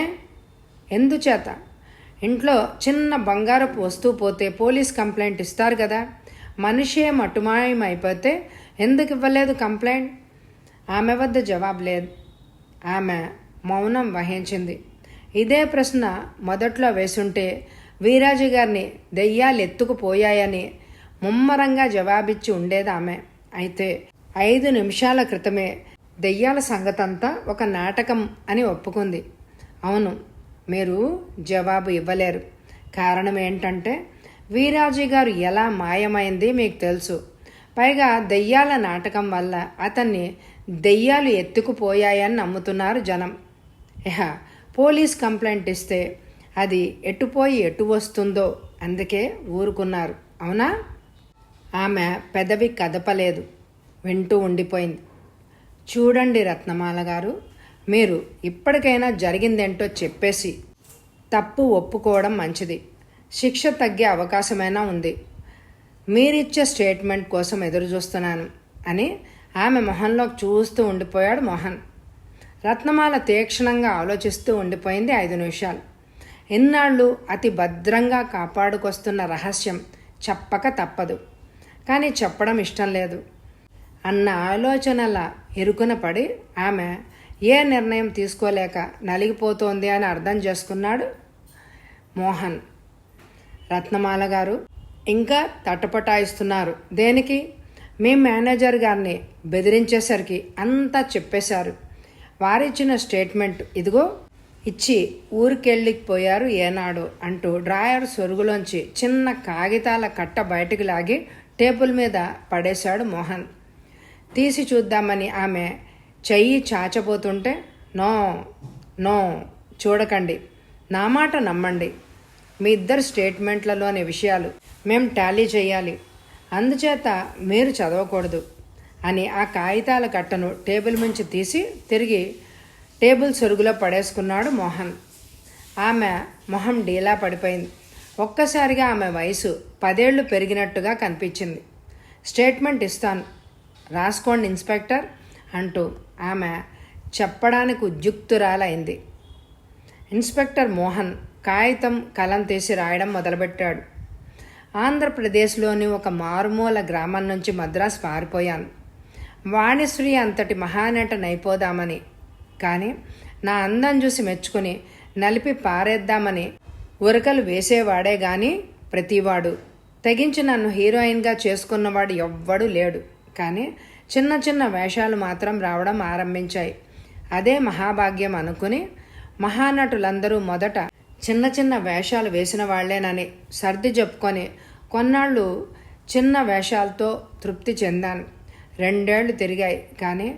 ఎందుచేత? ఇంట్లో చిన్న బంగారపు వస్తువు పోతే పోలీస్ కంప్లైంట్ ఇస్తారు కదా, మనిషే మటుమాయమైపోతే ఎందుకు ఇవ్వలేదు కంప్లైంట్? ఆమె వద్ద జవాబు లేదు. ఆమె మౌనం వహించింది. ఇదే ప్రశ్న మొదట్లో వేసుంటే వీరాజీ గారిని దెయ్యాలు ఎత్తుకుపోయాయని ముమ్మరంగా జవాబిచ్చి ఉండేది ఆమె. అయితే 5 నిమిషాల క్రితమే దెయ్యాల సంగతంతా ఒక నాటకం అని ఒప్పుకుంది. అవును, మీరు జవాబు ఇవ్వలేరు. కారణం ఏంటంటే వీరాజీ గారు ఎలా మాయమైంది మీకు తెలుసు. పైగా దెయ్యాల నాటకం వల్ల అతన్ని దెయ్యాలు ఎత్తుకుపోయాయని నమ్ముతున్నారు జనం. పోలీస్ కంప్లైంట్ ఇస్తే అది ఎటుపోయి ఎటు వస్తుందో అందుకే ఊరుకున్నారు, అవునా? ఆమె పెదవి కదపలేదు, వింటూ ఉండిపోయింది. చూడండి రత్నమాల గారు, మీరు ఇప్పటికైనా జరిగిందేంటో చెప్పేసి తప్పు ఒప్పుకోవడం మంచిది. శిక్ష తగ్గే అవకాశమైనా ఉంది. మీరిచ్చే స్టేట్మెంట్ కోసం ఎదురు చూస్తున్నాను అని ఆమె మొహంలోకి చూస్తూ ఉండిపోయాడు మోహన్. రత్నమాల తీక్షణంగా ఆలోచిస్తూ ఉండిపోయింది 5 నిమిషాలు. ఇన్నాళ్ళు అతి భద్రంగా కాపాడుకొస్తున్న రహస్యం చెప్పక తప్పదు, కానీ చెప్పడం ఇష్టం లేదు అన్న ఆలోచనల ఇరుకున పడి ఆమె ఏ నిర్ణయం తీసుకోలేక నలిగిపోతోంది అని అర్థం చేసుకున్నాడు మోహన్. రత్నమాల గారు ఇంకా తటపటాయిస్తున్నారు దేనికి? మీ మేనేజర్ గారిని బెదిరించేసరికి అంతా చెప్పేశారు. వారిచ్చిన స్టేట్మెంట్ ఇదిగో ఇచ్చి ఊరికెళ్ళిపోయారు ఏనాడు అంటూ డ్రాయర్ సొరుగులోంచి చిన్న కాగితాల కట్ట బయటికి లాగి టేబుల్ మీద పడేశాడు మోహన్. తీసి చూద్దామని ఆమె చెయ్యి చాచబోతుంటే, నో నో, చూడకండి, నా మాట నమ్మండి. మీ ఇద్దరు స్టేట్మెంట్లలోని విషయాలు మేం టాలీ చేయాలి, అందుచేత మీరు చదవకూడదు అని ఆ కాగితాల కట్టను టేబుల్ నుంచి తీసి తిరిగి టేబుల్ సొరుగులో పడేసుకున్నాడు మోహన్. ఆమె మొహం డీలా పడిపోయింది. ఒక్కసారిగా ఆమె వయసు 10 ఏళ్లు పెరిగినట్టుగా కనిపించింది. స్టేట్మెంట్ ఇస్తాను, రాసుకోండి ఇన్స్పెక్టర్ అంటూ ఆమె చెప్పడానికి ఉద్యుక్తురాలైంది. ఇన్స్పెక్టర్ మోహన్ కాగితం కలం తీసి రాయడం మొదలుపెట్టాడు. ఆంధ్రప్రదేశ్లోని ఒక మారుమూల గ్రామం నుంచి మద్రాసు పారిపోయాను. వాణిశ్రీ అంతటి మహానటనైపోదామని, కానీ నా అందం చూసి మెచ్చుకుని నలిపి పారేద్దామని ఉరకలు వేసేవాడే గాని ప్రతివాడు తెగించి నన్ను హీరోయిన్గా చేసుకున్నవాడు ఎవ్వడూ లేడు. కానీ చిన్న చిన్న వేషాలు మాత్రం రావడం ఆరంభించాయి. అదే మహాభాగ్యం అనుకుని మహానటులందరూ మొదట చిన్న చిన్న వేషాలు వేసిన వాళ్లేనని సర్ది చెప్పుకొని కొన్నాళ్ళు చిన్న వేషాలతో తృప్తి చెందాను. 2 ఏళ్లు తిరిగాయి, కానీ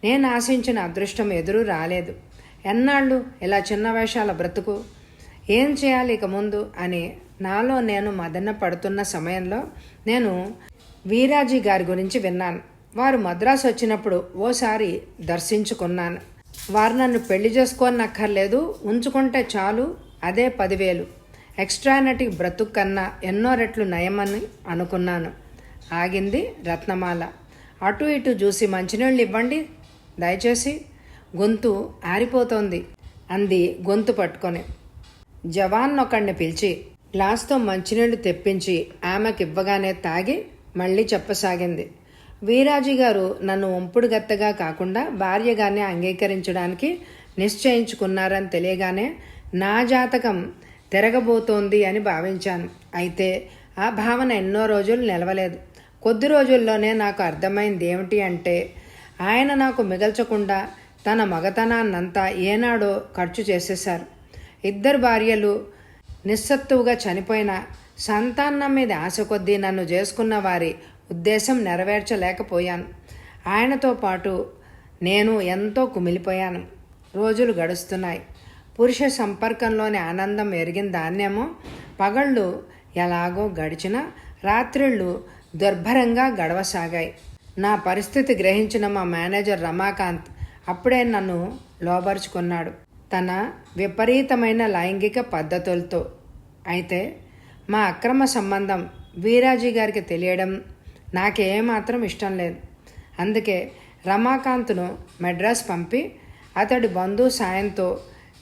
నేను ఆశించిన అదృష్టం ఎదురు రాలేదు. ఎన్నాళ్ళు ఇలా చిన్న వేషాల బ్రతుకు? ఏం చేయాలి ఇక ముందు అని నాలో నేను మదన పడుతున్న సమయంలో నేను వీరాజీ గారి గురించి విన్నాను. వారు మద్రాసు వచ్చినప్పుడు ఓసారి దర్శించుకున్నాను. వారు నన్ను పెళ్లి చేసుకోనక్కర్లేదు, ఉంచుకుంటే చాలు, అదే 10,000 ఎక్స్ట్రా నటి బ్రతుకు కన్నా ఎన్నో రెట్లు నయమని అనుకున్నాను. ఆగింది రత్నమాల. అటు ఇటు చూసి మంచినీళ్ళు ఇవ్వండి దయచేసి, గొంతు ఆరిపోతోంది అంది గొంతు పట్టుకొని. జవాన్ ఒకడిని పిలిచి గ్లాస్తో మంచినీళ్లు తెప్పించి ఆమెకివ్వగానే తాగి మళ్ళీ చెప్పసాగింది. వీరాజీ గారు నన్ను ఒంపుడు గత్తగా కాకుండా భార్యగానే అంగీకరించడానికి నిశ్చయించుకున్నారని తెలియగానే నా జాతకం తిరగబోతోంది అని భావించాను. అయితే ఆ భావన ఎన్నో రోజులు నిలవలేదు. కొద్ది రోజుల్లోనే నాకు అర్థమైంది ఏమిటి అంటే, ఆయన నాకు మిగల్చకుండా తన మగతనాన్నంతా ఏనాడో ఖర్చు చేసేశారు. 2 భార్యలు నిస్సత్తువుగా చనిపోయిన సంతానం మీద ఆశ కొద్దీ నన్ను చేసుకున్న వారి ఉద్దేశం నెరవేర్చలేకపోయాను. ఆయనతో పాటు నేను ఎంతో కుమిలిపోయాను. రోజులు గడుస్తున్నాయి. పురుష సంపర్కంలోని ఆనందం ఎరిగిన దాన్నేమో పగళ్ళు ఎలాగో గడిచినా రాత్రిళ్ళు దుర్భరంగా గడవసాగాయి. నా పరిస్థితి గ్రహించిన మా మేనేజర్ రమాకాంత్ అప్పుడే నన్ను లోబరుచుకున్నాడు తన విపరీతమైన లైంగిక పద్ధతులతో. అయితే మా అక్రమ సంబంధం వీరాజీ గారికి తెలియడం నాకేమాత్రం ఇష్టం లేదు. అందుకే రమాకాంత్ను మెడ్రాస్ పంపి అతడి బంధువు సాయంతో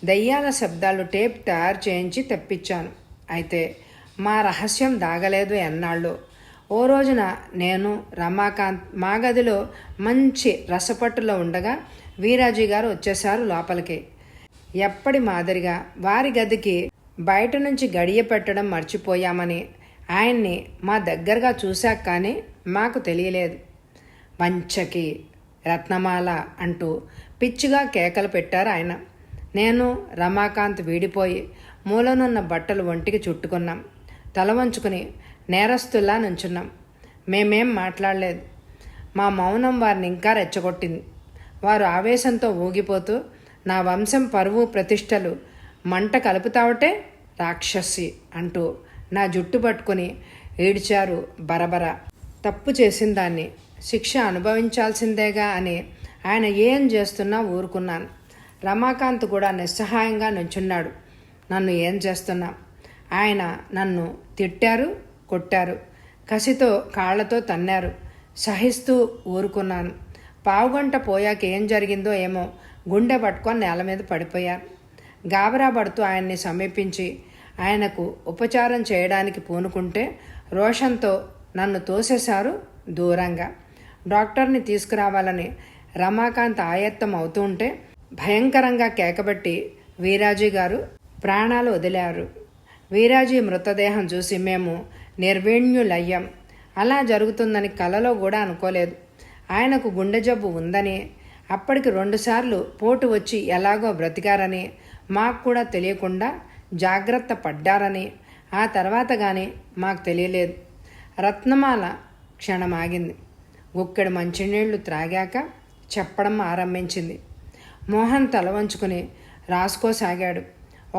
దయ్యాల శబ్దాలు టేప్ తయారు చేయించి తెప్పించాను. అయితే మా రహస్యం దాగలేదు ఎన్నాళ్ళు. ఓ రోజున నేను రమాకాంత్ మా గదిలో మంచి రసపట్టులో ఉండగా వీరాజీ గారు వచ్చేశారు లోపలికి. ఎప్పటి మాదిరిగా వారి గదికి బయట నుంచి గడియ పెట్టడం మర్చిపోయామని ఆయన్ని మా దగ్గరగా చూశాక కానీ మాకు తెలియలేదు. వంచకి రత్నమాల అంటూ పిచ్చిగా కేకలు పెట్టారు ఆయన. నేను రమాకాంత్ వీడిపోయి మూలనున్న బట్టలు ఒంటికి చుట్టుకున్నాం. తల వంచుకుని నేరస్తుల్లా నుంచున్నాం. మేమేం మాట్లాడలేదు. మా మౌనం వారిని ఇంకా రెచ్చగొట్టింది. వారు ఆవేశంతో ఊగిపోతూ, నా వంశం పరువు ప్రతిష్టలు మంట కలుపుతావటే రాక్షసి అంటూ నా జుట్టు పట్టుకొని ఏడ్చారు బరబర. తప్పు చేసిన దాన్ని శిక్ష అనుభవించాల్సిందేగా అని ఆయన ఏం చేస్తున్నా ఊరుకున్నాను. రమాకాంత్ కూడా నిస్సహాయంగా నుంచున్నాడు. నన్ను ఏం చేస్తున్నా? ఆయన నన్ను తిట్టారు, కొట్టారు, కసితో కాళ్లతో తన్నారు. సహిస్తూ ఊరుకున్నాను. పావుగంట పోయాక ఏం జరిగిందో ఏమో గుండె పట్టుకొని నేల మీద పడిపోయాను. గాబరా పడుతూ ఆయన్ని సమీపించి ఆయనకు ఉపచారం చేయడానికి పూనుకుంటే రోషంతో నన్ను తోసేశారు దూరంగా. డాక్టర్ని తీసుకురావాలని రమాకాంత్ ఆయత్తం అవుతూ ఉంటే భయంకరంగా కేకబెట్టి వీరాజీ గారు ప్రాణాలు వదిలారు. వీరాజీ మృతదేహం చూసి మేము నిర్వీణ్యులయ్యాం. అలా జరుగుతుందని కలలో కూడా అనుకోలేదు. ఆయనకు గుండె జబ్బు ఉందని, అప్పటికి 2 సార్లు పోటు వచ్చి ఎలాగో బ్రతికారని, మాకు కూడా తెలియకుండా జాగ్రత్త పడ్డారని ఆ తర్వాత కానీ మాకు తెలియలేదు. రత్నమాల క్షణం ఆగింది. గుక్కెడు మంచినీళ్లు త్రాగాక చెప్పడం ఆరంభించింది. మోహన్ తల వంచుకుని రాసుకోసాగాడు.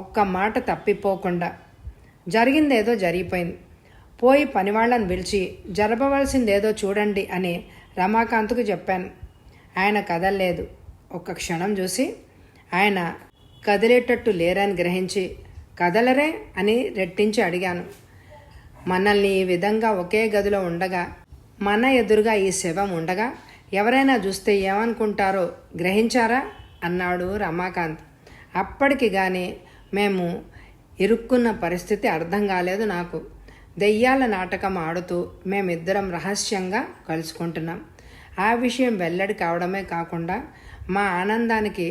ఒక్క మాట తప్పిపోకుండా. జరిగిందేదో జరిగిపోయింది. పోయి పనివాళ్లను పిలిచి జరపవలసిందేదో చూడండి అని రమాకాంత్కు చెప్పాను. ఆయన కదల్లేదు. ఒక్క క్షణం చూసి ఆయన కదిలేటట్టు లేరని గ్రహించి కదలరే అని రెట్టించి అడిగాను. మనల్ని ఈ విధంగా ఒకే గదిలో ఉండగా, మన ఎదురుగా ఈ శవం ఉండగా ఎవరైనా చూస్తే ఏమనుకుంటారో గ్రహించారా అన్నాడు రమాకాంత్. అప్పటికి కానీ మేము ఇరుక్కున్న పరిస్థితి అర్థం కాలేదు నాకు. దెయ్యాల నాటకం ఆడుతూ మేమిద్దరం రహస్యంగా కలుసుకుంటున్నాం. ఆ విషయం వెల్లడి కావడమే కాకుండా మా ఆనందానికి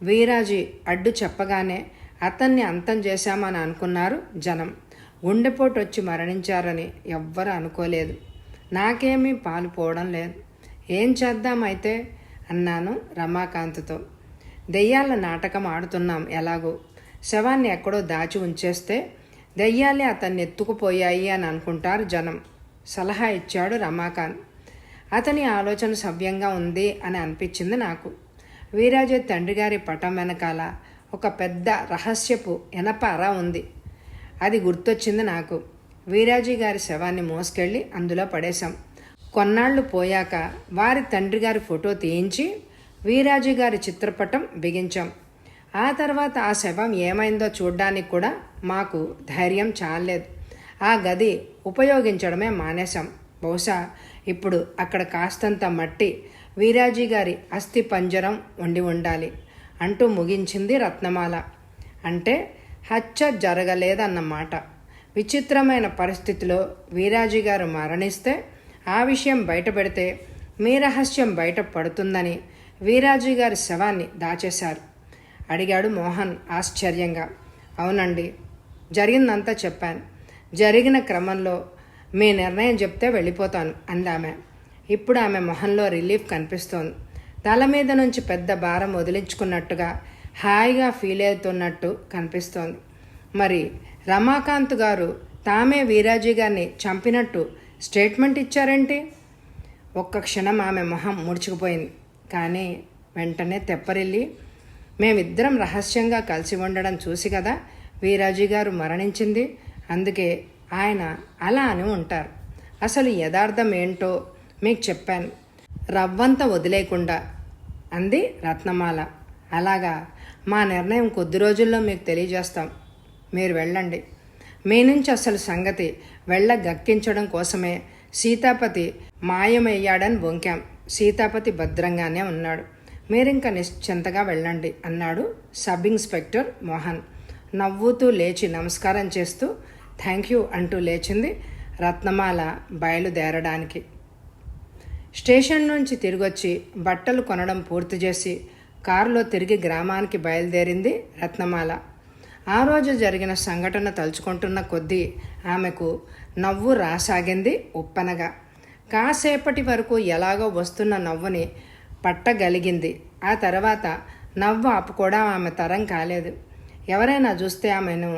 వీరాజీ అడ్డు చెప్పగానే అతన్ని అంతం చేశామని అనుకున్నారు జనం. గుండెపోటు వచ్చి మరణించారని ఎవ్వరూ అనుకోలేదు. నాకేమీ పాలుపోవడం లేదు. ఏం చేద్దామైతే అన్నాను రమాకాంత్తో. దెయ్యాల నాటకం ఆడుతున్నాం ఎలాగో. శవాన్ని ఎక్కడో దాచి ఉంచేస్తే దెయ్యాలే అతన్ని ఎత్తుకుపోయాయి అని అనుకుంటారు జనం. సలహా ఇచ్చాడు రమాకాంత్. అతని ఆలోచన సవ్యంగా ఉంది అని అనిపించింది నాకు. వీరాజీ తండ్రి గారి పటం వెనకాల ఒక పెద్ద రహస్యపు ఎనప అర ఉంది. అది గుర్తొచ్చింది నాకు. వీరాజీ గారి శవాన్ని మోసుకెళ్ళి అందులో పడేశాం. కొన్నాళ్లు పోయాక వారి తండ్రి గారి ఫోటో తీయించి వీరాజీ గారి చిత్రపటం బిగించాం. ఆ తర్వాత ఆ శవం ఏమైందో చూడ్డానికి కూడా మాకు ధైర్యం చాలలేదు. ఆ గది ఉపయోగించడమే మానేశాం. బహుశా ఇప్పుడు అక్కడ కాస్తంత మట్టి వీరాజీ గారి అస్థి పంజరం ఉండి ఉండాలి అంటూ ముగించింది రత్నమాల. అంటే హత్య జరగలేదన్నమాట. విచిత్రమైన పరిస్థితిలో వీరాజీ గారు మరణిస్తే ఆ విషయం బయటపెడితే మీ రహస్యం బయట పడుతుందని వీరాజీ గారి శవాన్ని దాచేశారు అడిగాడు మోహన్ ఆశ్చర్యంగా. అవునండి, జరిగిందంతా చెప్పాను. జరిగిన క్రమంలో మీ నిర్ణయం చెప్తే వెళ్ళిపోతాను అందామె. ఇప్పుడు ఆమె మొహంలో రిలీఫ్ కనిపిస్తోంది. తల మీద నుంచి పెద్ద భారం వదిలించుకున్నట్టుగా హాయిగా ఫీల్ అవుతున్నట్టు కనిపిస్తోంది. మరి రమాకాంత్ గారు తామే వీరాజీ గారిని చంపినట్టు స్టేట్మెంట్ ఇచ్చారేంటి? ఒక్క క్షణం ఆమె మొహం ముడుచుకుపోయింది. కానీ వెంటనే తెప్పరిల్లి, మేమిద్దరం రహస్యంగా కలిసి ఉండడం చూసి కదా వీరాజీ గారు మరణించింది. అందుకే ఆయన అలా అని ఉంటారు. అసలు యథార్థం ఏంటో మీకు చెప్పాను, రవ్వంత వదిలేయకుండా అంది రత్నమాల. అలాగా, మా నిర్ణయం కొద్ది రోజుల్లో మీకు తెలియజేస్తాం. మీరు వెళ్ళండి. మీ నుంచి అసలు సంగతి గక్కించడం కోసమే సీతాపతి మాయమయ్యాడని బొంకాం. సీతాపతి భద్రంగానే ఉన్నాడు. మీరింక నిశ్చింతగా వెళ్ళండి అన్నాడు సబ్ ఇన్స్పెక్టర్ మోహన్. నవ్వుతూ లేచి నమస్కారం చేస్తూ థ్యాంక్ యూ అంటూ లేచింది రత్నమాల బయలుదేరడానికి. స్టేషన్ నుంచి తిరిగొచ్చి బట్టలు కొనడం పూర్తి చేసి కారులో తిరిగి గ్రామానికి బయలుదేరింది రత్నమాల. ఆ రోజు జరిగిన సంఘటన తలుచుకుంటున్న కొద్దీ ఆమెకు నవ్వు రాసాగింది ఉప్పనగా. కాసేపటి వరకు ఎలాగో వస్తున్న నవ్వుని పట్టగలిగింది. ఆ తర్వాత నవ్వు ఆపుకోవడం ఆమె తరం కాలేదు. ఎవరైనా చూస్తే ఆమెను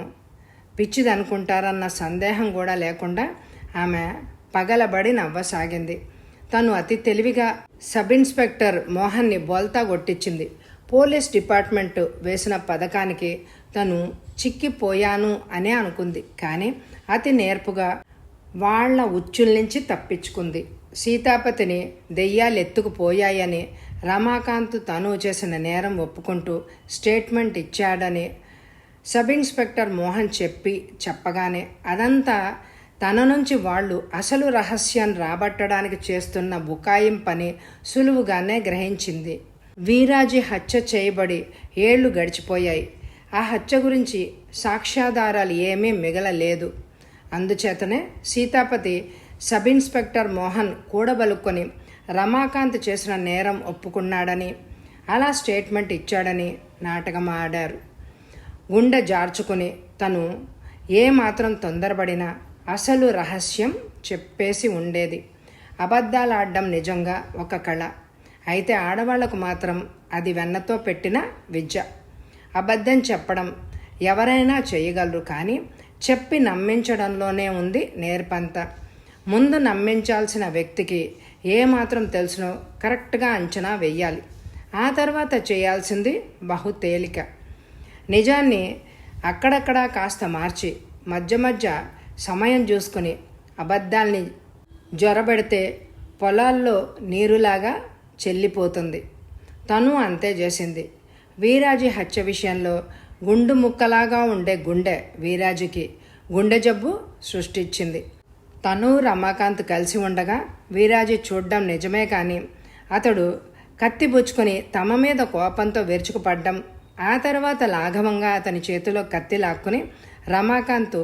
పిచ్చిదనుకుంటారన్న సందేహం కూడా లేకుండా ఆమె పగలబడి నవ్వసాగింది. తను అతి తెలివిగా సబ్ ఇన్స్పెక్టర్ మోహన్ని బోల్తా కొట్టించింది. పోలీస్ డిపార్ట్మెంటు వేసిన పథకానికి తను చిక్కిపోయాను అనే అనుకుంది. కానీ అతి నేర్పుగా వాళ్ల ఉచ్చుల నుంచి తప్పించుకుంది. సీతాపతిని దెయ్యాలు ఎత్తుకుపోయాయని రమాకాంత్ తను చేసిన నేరం ఒప్పుకుంటూ స్టేట్మెంట్ ఇచ్చాడని సబ్ ఇన్స్పెక్టర్ మోహన్ చెప్పగానే అదంతా తన నుంచి వాళ్ళు అసలు రహస్యాన్ని రాబట్టడానికి చేస్తున్న బుకాయింపని సులువుగానే గ్రహించింది. వీరాజీ హత్య చేయబడి ఏళ్లు గడిచిపోయాయి. ఆ హత్య గురించి సాక్ష్యాధారాలు ఏమీ మిగలలేదు. అందుచేతనే సీతాపతి సబ్ ఇన్స్పెక్టర్ మోహన్ కూడబలుక్కొని రమాకాంత్ చేసిన నేరం ఒప్పుకున్నాడని, అలా స్టేట్మెంట్ ఇచ్చాడని నాటకం ఆడారు. గుండె జార్చుకుని తను ఏమాత్రం తొందరపడినా అసలు రహస్యం చెప్పేసి ఉండేది. అబద్ధాలు ఆడడం నిజంగా ఒక కళ. అయితే ఆడవాళ్లకు మాత్రం అది వెన్నతో పెట్టిన విద్య. అబద్ధం చెప్పడం ఎవరైనా చేయగలరు, కానీ చెప్పి నమ్మించడంలోనే ఉంది నేర్పంతా. ముందు నమ్మించాల్సిన వ్యక్తికి ఏమాత్రం తెలుసునో కరెక్ట్గా అంచనా వెయ్యాలి. ఆ తర్వాత చేయాల్సింది బహు తేలిక. నిజాన్ని అక్కడక్కడా కాస్త మార్చి మధ్య మధ్య సమయం చూసుకుని అబద్ధాల్ని జ్వరబెడితే పొలాల్లో నీరులాగా చెల్లిపోతుంది. తను అంతే చేసింది. వీరాజీ హత్య విషయంలో గుండు ముక్కలాగా ఉండే గుండె వీరాజీకి గుండె జబ్బు సృష్టించింది. తను రమాకాంత్ కలిసి ఉండగా వీరాజీ చూడ్డం నిజమే, కానీ అతడు కత్తి బుచ్చుకొని తమ మీద కోపంతో విరుచుకుపడ్డం, ఆ తర్వాత లాఘవంగా అతని చేతిలో కత్తి లాక్కుని రమాకాంత్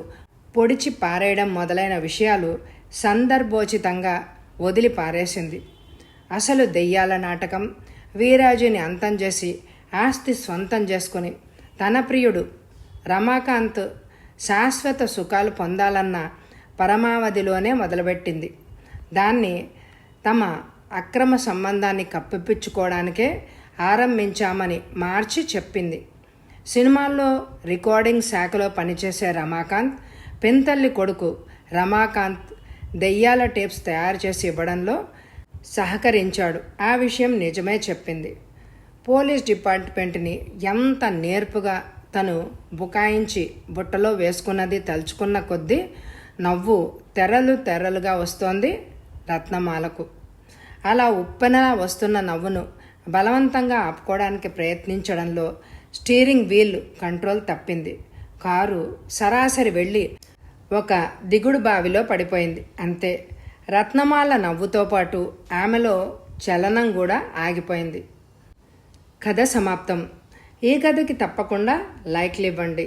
పొడిచి పారేయడం మొదలైన విషయాలు సందర్భోచితంగా వదిలి పారేసింది. అసలు దెయ్యాల నాటకం వీరాజుని అంతం చేసి ఆస్తి స్వంతం చేసుకుని తన ప్రియుడు రమాకాంత్ శాశ్వత సుఖాలు పొందాలన్న పరమావధిలోనే మొదలుపెట్టింది. దాన్ని తమ అక్రమ సంబంధాన్ని కప్పిపుచ్చుకోవడానికే ఆరంభించామని మార్చి చెప్పింది. సినిమాల్లో రికార్డింగ్ శాఖలో పనిచేసే రమాకాంత్ పెంతల్లి కొడుకు రమాకాంత్ దెయ్యాల టేప్స్ తయారు చేసి ఇవ్వడంలో సహకరించాడు. ఆ విషయం నిజమే చెప్పింది. పోలీస్ డిపార్ట్మెంట్ని ఎంత నేర్పుగా తను బుకాయించి బుట్టలో వేసుకున్నది తలుచుకున్న కొద్దీ నవ్వు తెరలుగా వస్తోంది రత్నమాలకు. అలా ఉప్పెనలా వస్తున్న నవ్వును బలవంతంగా ఆపుకోవడానికి ప్రయత్నించడంలో స్టీరింగ్ వీల్ కంట్రోల్ తప్పింది. కారు సరాసరి వెళ్ళి ఒక దిగుడు బావిలో పడిపోయింది. అంతే. రత్నమాల నవ్వుతో పాటు ఆమెలో చలనం కూడా ఆగిపోయింది. కథ సమాప్తం. ఈ కథకి తప్పకుండా లైక్లు ఇవ్వండి.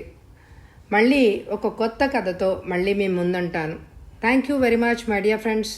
మళ్ళీ ఒక కొత్త కథతో మళ్ళీ మీ ముందుంటాను. Thank you very much my dear friends.